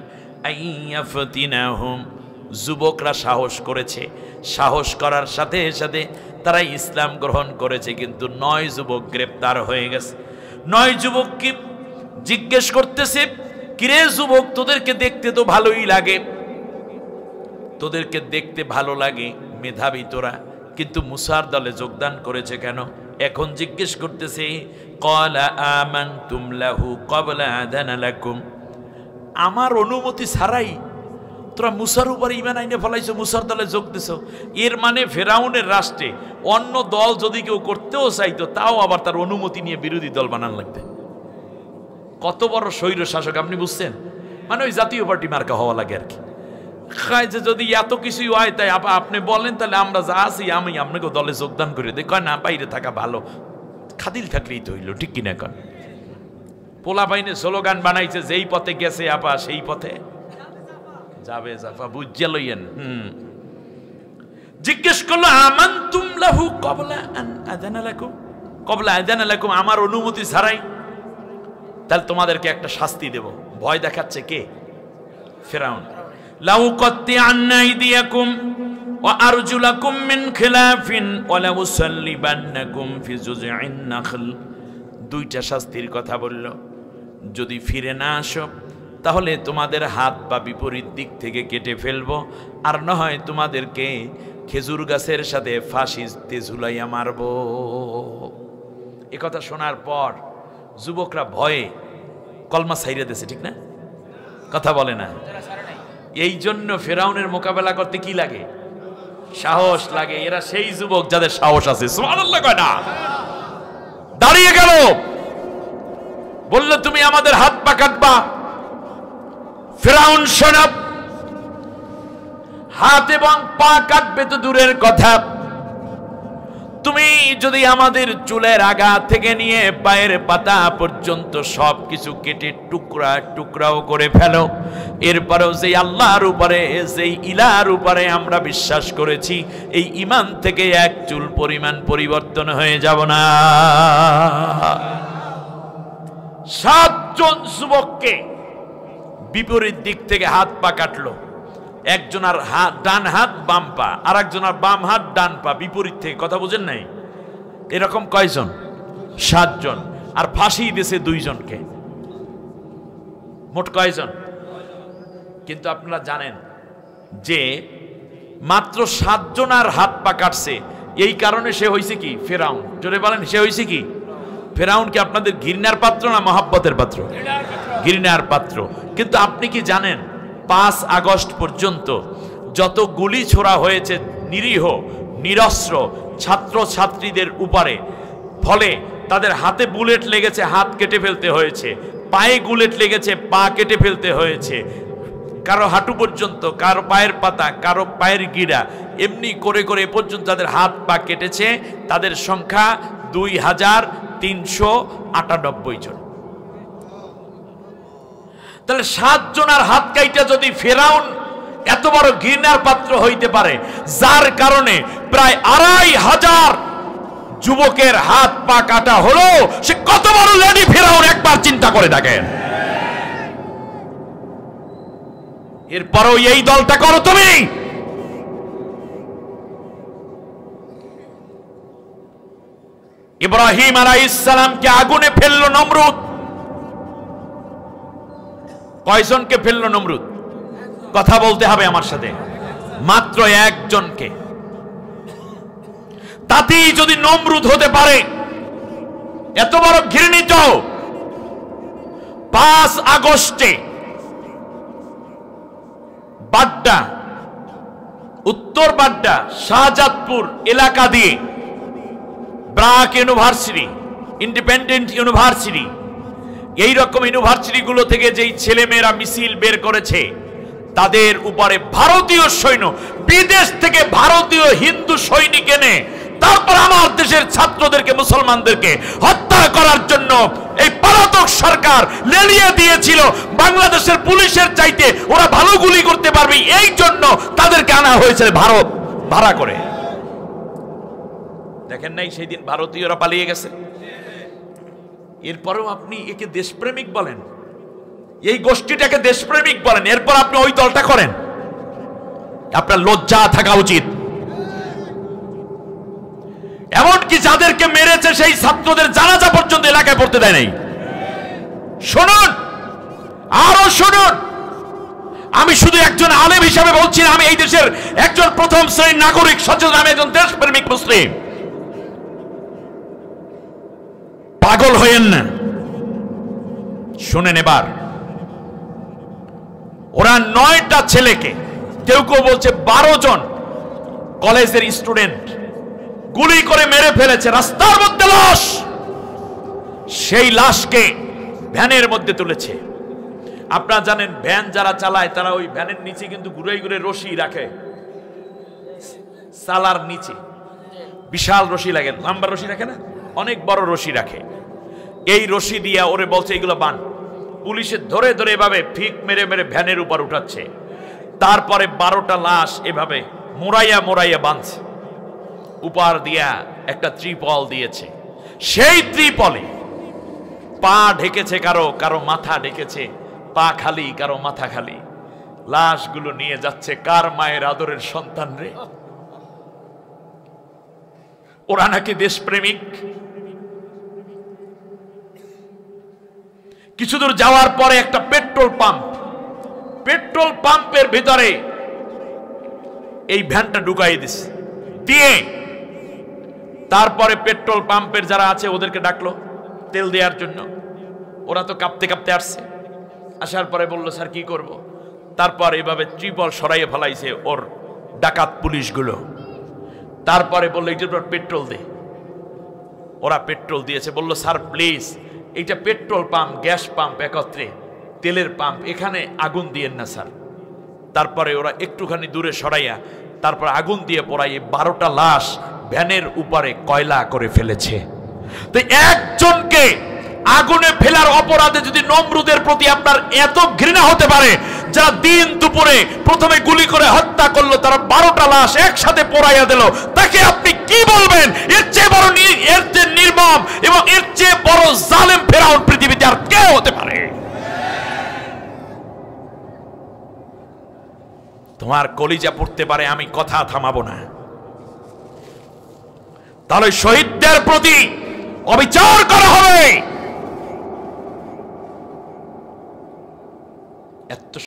আইয়াফতিনাহুম। যুবকরা সাহস করেছে, সাহস করার সাথে সাথে তারা ইসলাম গ্রহণ করেছে, কিন্তু 9 যুবক গ্রেপ্তার হয়ে গেছে। 9 যুবককে জিজ্ঞেস করতেছে, কিরে যুবক, তোদেরকে দেখতে তো ভালোই লাগে, তোদেরকে দেখতে ভালো লাগে, মেধাবী তোরা, কিন্তু মুসার দলে যোগদান করেছে কেন? এখন জিজ্ঞেস করতেছে, ক্বালা আমানতুম লাহু ক্বাবলা আযানা লাকুম, আমার অনুমতি ছাড়াই তোরা মুসার উপরে ঈমান আইনে ফলাইছো, মুসার দলে যোগ দিছো। এর মানে ফেরাউনের রাষ্ট্রে অন্য দল যদি কেউ করতেও চাইতো, তাও আবার তার অনুমতি নিয়ে বিরোধী দল বানান লাগবে। কত বড় স্বৈর শাসক আপনি বুঝছেন? মানে ওই জাতীয় পার্টি মার্কা হওয়া লাগে আর কি। যে যদি এত কিছুই হয়, তাই আপনি বলেন, তাহলে আমরা যা আছি আমি আপনাকে দলে যোগদান করে দিই। কয় না, বাইরে থাকা ভালো, খাদিল থাকলেই তো হইল, ঠিক কিনা? কন পোলা বাইনে স্লোগান বানাইছে, যেই পথে গেছে আপা সেই পথে যাবে জাফা, বুঝিয়া লইয়েন। জিজ্ঞেস করলো, আমানতুম লাহু ক্বাবলা আন আযানা লাকুম, ক্বাবলা আযানা লাকুম, আমার অনুমতি ছাড়াই, তাহলে তোমাদেরকে একটা শাস্তি দেব। ভয় দেখাচ্ছে কে? ফিরআউন। লাউ কাত্তিআন্না আইদিয়াকুম ওয়া আরজুলাকুম মিন খিলাফিন ওয়া লাউসাল্লিবান্নাকুম ফি জুযইন নাখল। 2টা শাস্তির কথা বলল। যদি ফিরে না আসো, তাহলে তোমাদের হাত পা বিপরীত দিক থেকে কেটে ফেলবো, আর না হয় তোমাদেরকে খেজুর গাছের সাথে ফাঁসিতে ঝুলাইয়া মারবো। এ কথা শোনার পর যুবকরা ভয়ে কলমা ছাইড়ে দিয়েছে, ঠিক না? কথা বলে না। এই জন্য ফেরাউনের মোকাবেলা করতে কি লাগে? সাহস লাগে। এরা সেই যুবক যাদের সাহস আছে। সুবহানাল্লাহ কয় না? দাঁড়িয়ে গেল, বলল, তুমি আমাদের হাত পা কাটবা। ফেরাউন শোনাব, হাত এবং পা কাটবে তো দূরের কথা, তুমি যদি আমাদের চুলের আগা থেকে নিয়ে পায়ের পাতা পর্যন্ত সবকিছু কেটে টুকরা টুকরাও করে ফেলো, এরপরেও যেই আল্লাহর উপরে, যেই ইলার উপরে আমরা বিশ্বাস করেছি, এই ঈমান থেকে এক চুল পরিমাণ পরিবর্তন হয়ে যাব না। 7 জন যুবককে বিপরীত দিক থেকে হাত পা কাটলো। একজনের হাত ডান হাত বাম পা, আর একজনের বাম হাত ডান পা, বিপরীত থেকে। কথা বুঝেন নাই? এরকম কয়জন? 7 জন। আর ফাঁসি দিয়েছে 2 জনকে। মোট কয়জন? কিন্তু আপনারা জানেন যে মাত্র 7 জনের হাত পা কাটছে, এই কারণে সে হয়েছে কি? ফেরাউন। জোরে বলেন, সে হয়েছে কি? ফেরাউন কি আপনাদের ঘৃণার পাত্র না মহাব্বতের পাত্র? ঘৃণার পাত্র। কিন্তু আপনি কি জানেন 5 আগস্ট পর্যন্ত যত গুলি ছোড়া হয়েছে নিরীহ নিরস্ত্র ছাত্র ছাত্রীদের উপরে, ফলে তাদের হাতে বুলেট লেগেছে, হাত কেটে ফেলতে হয়েছে, পায়ে বুলেট লেগেছে, পা কেটে ফেলতে হয়েছে, কারো হাঁটু পর্যন্ত, কারো পায়ের পাতা, কারো পায়ের গিরা, এমনি করে করে এ পর্যন্ত তাদের হাত পা কেটেছে। তাদের সংখ্যা 2398 জন। তাহলে 7 জনের হাত কাইটা যদি ফেরাউন এত বড় ঘৃণার পাত্র হইতে পারে, যার কারণে প্রায় 2500 যুবকের হাত পা কাটা হলো, সে কত বড় লেডি ফেরাউন একবার চিন্তা করে দেখেন। এরপরও এই দলটা করো তুমি। ইব্রাহিম আলাইহিস সালামকে আগুনে ফেললো নমরুদ। কয়জনকে ফেললো নমরুদ? কথা বলতে হবে আমার সাথে। মাত্র একজনকে। তাতেই যদি নমরুদ হতে পারে, এত বড় ঘৃণিত, 5 আগস্টে বাড্ডা, উত্তর বাড্ডা, শাহজাদপুর এলাকা দিয়ে ব্রাক ইউনিভার্সিটি, ইন্ডিপেন্ডেন্ট ইউনিভার্সিটি, এই রকম ইউনিভার্সিটি গুলো থেকে যেই ছেলেমেয়েরা মিছিল বের করেছে, তাদের উপরে ভারতীয় সৈন্য, বিদেশ থেকে ভারতীয় হিন্দু সৈনিক এনে তারপর আমার দেশের ছাত্রদেরকে, মুসলমানদেরকে হত্যা করার জন্য এই পলাতক সরকার লেলিয়ে দিয়েছিল। বাংলাদেশের পুলিশের চাইতে ওরা ভালো গুলি করতে পারবে, এই জন্য তাদেরকে আনা হয়েছে ভারত ভাড়া করে। দেখেন নাই সেই দিন ভারতীয়রা পালিয়ে গেছে। এরপরেও আপনি একে দেশপ্রেমিক বলেন, এই গোষ্ঠীটাকে দেশপ্রেমিক বলেন, এরপর আপনি ওই দলটা করেন। আপনার লজ্জা থাকা উচিত। এমনকি যাদেরকে মেরেছে সেই ছাত্রদের জানাজা পর্যন্ত এলাকায় পড়তে দেয় নাই। শুনুন, আরো শুনুন, আমি শুধু একজন আলেম হিসাবে বলছি না, আমি এই দেশের একজন প্রথম শ্রেণীর নাগরিক, সচেতন, আমি একজন দেশপ্রেমিক মুসলিম। পাগল হয়েন না, শুনেন। এবার ওরা 9টা ছেলেকে, কেউ কেউ বলছে 12 জন কলেজের স্টুডেন্ট গুলি করে মেরে ফেলেছে। রাস্তার মধ্যে লাশ, সেই লাশকে ভ্যানের মধ্যে তুলেছে। আপনারা জানেন ভ্যান যারা চালায় তারা ওই ভ্যানের নিচে কিন্তু ঘুরে ঘুরে রশি রাখে, সালার নিচে বিশাল রশি লাগে, লম্বা রশি রাখে না, অনেক বড় রশি রাখে। এই রশি দিয়া ওরে বলছে এগুলো বান। পুলিশে ধরে ধরে এভাবে ফিক মেরে মেরে ভ্যানের উপর উঠাচ্ছে। তারপরে 12টা লাশ এভাবে মোড়াইয়া মোড়াইয়া বাঁধছে। উপহার দিয়া একটা ত্রিপল দিয়েছে, সেই ত্রিপলে পা ঢেকেছে, কারো কারো মাথা ঢেকেছে, পা খালি, কারো মাথা খালি। লাশগুলো নিয়ে যাচ্ছে কার মায়ের আদরের সন্তান রে। ওরা নাকি দেশপ্রেমিক। কিছু দূর যাওয়ার পরে একটা পেট্রোল পাম্পের ভিতরে এই ভ্যানটা ঢুকাই দিছে, দিয়ে তারপরে পেট্রোল পাম্পের যারা আছে ওদেরকে ডাকলো তেল দেওয়ার জন্য। ওরা তো কাঁপতে কাঁপতে আসছে। আসার পরে বললো স্যার কি করব। তারপর এভাবে ত্রিপল সরাইয়ে ফেলাইছে ওর ডাকাত পুলিশগুলো। তারপরে বললো এইটার পর পেট্রোল দে। ওরা পেট্রোল দিয়েছে। বললো স্যার প্লিজ, এইটা পেট্রোল পাম্প, গ্যাস পাম্প একত্রে, তেলের পাম্প, এখানে আগুন দিয়েন না স্যার। তারপরে ওরা একটুখানি দূরে সরাইয়া তারপর আগুন দিয়ে পোড়াইয়ে 12টা লাশ ভ্যানের উপরে কয়লা করে ফেলেছে। তো একজনকে আগুনে ফেলার অপরাধে যদি নমরুদের প্রতি আপনার এত ঘৃণা হতে পারে, যারা দিন দুপুরে প্রথমে গুলি করে হত্যা করলো, তারা 12টা লাশ একসাথে পোড়াইয়া দিল, তাকে আপনি কি বলবেন? এর চেয়ে বড়, এর চেয়ে নির্মম এবং এর চেয়ে বড় জালেম ফেরাউন পৃথিবীতে আর কে হতে পারে? তোমার কলিজা পড়তে পারে, আমি কথা থামাবো না। তাহলে শহীদদের প্রতি অবিচার করা হবে। এত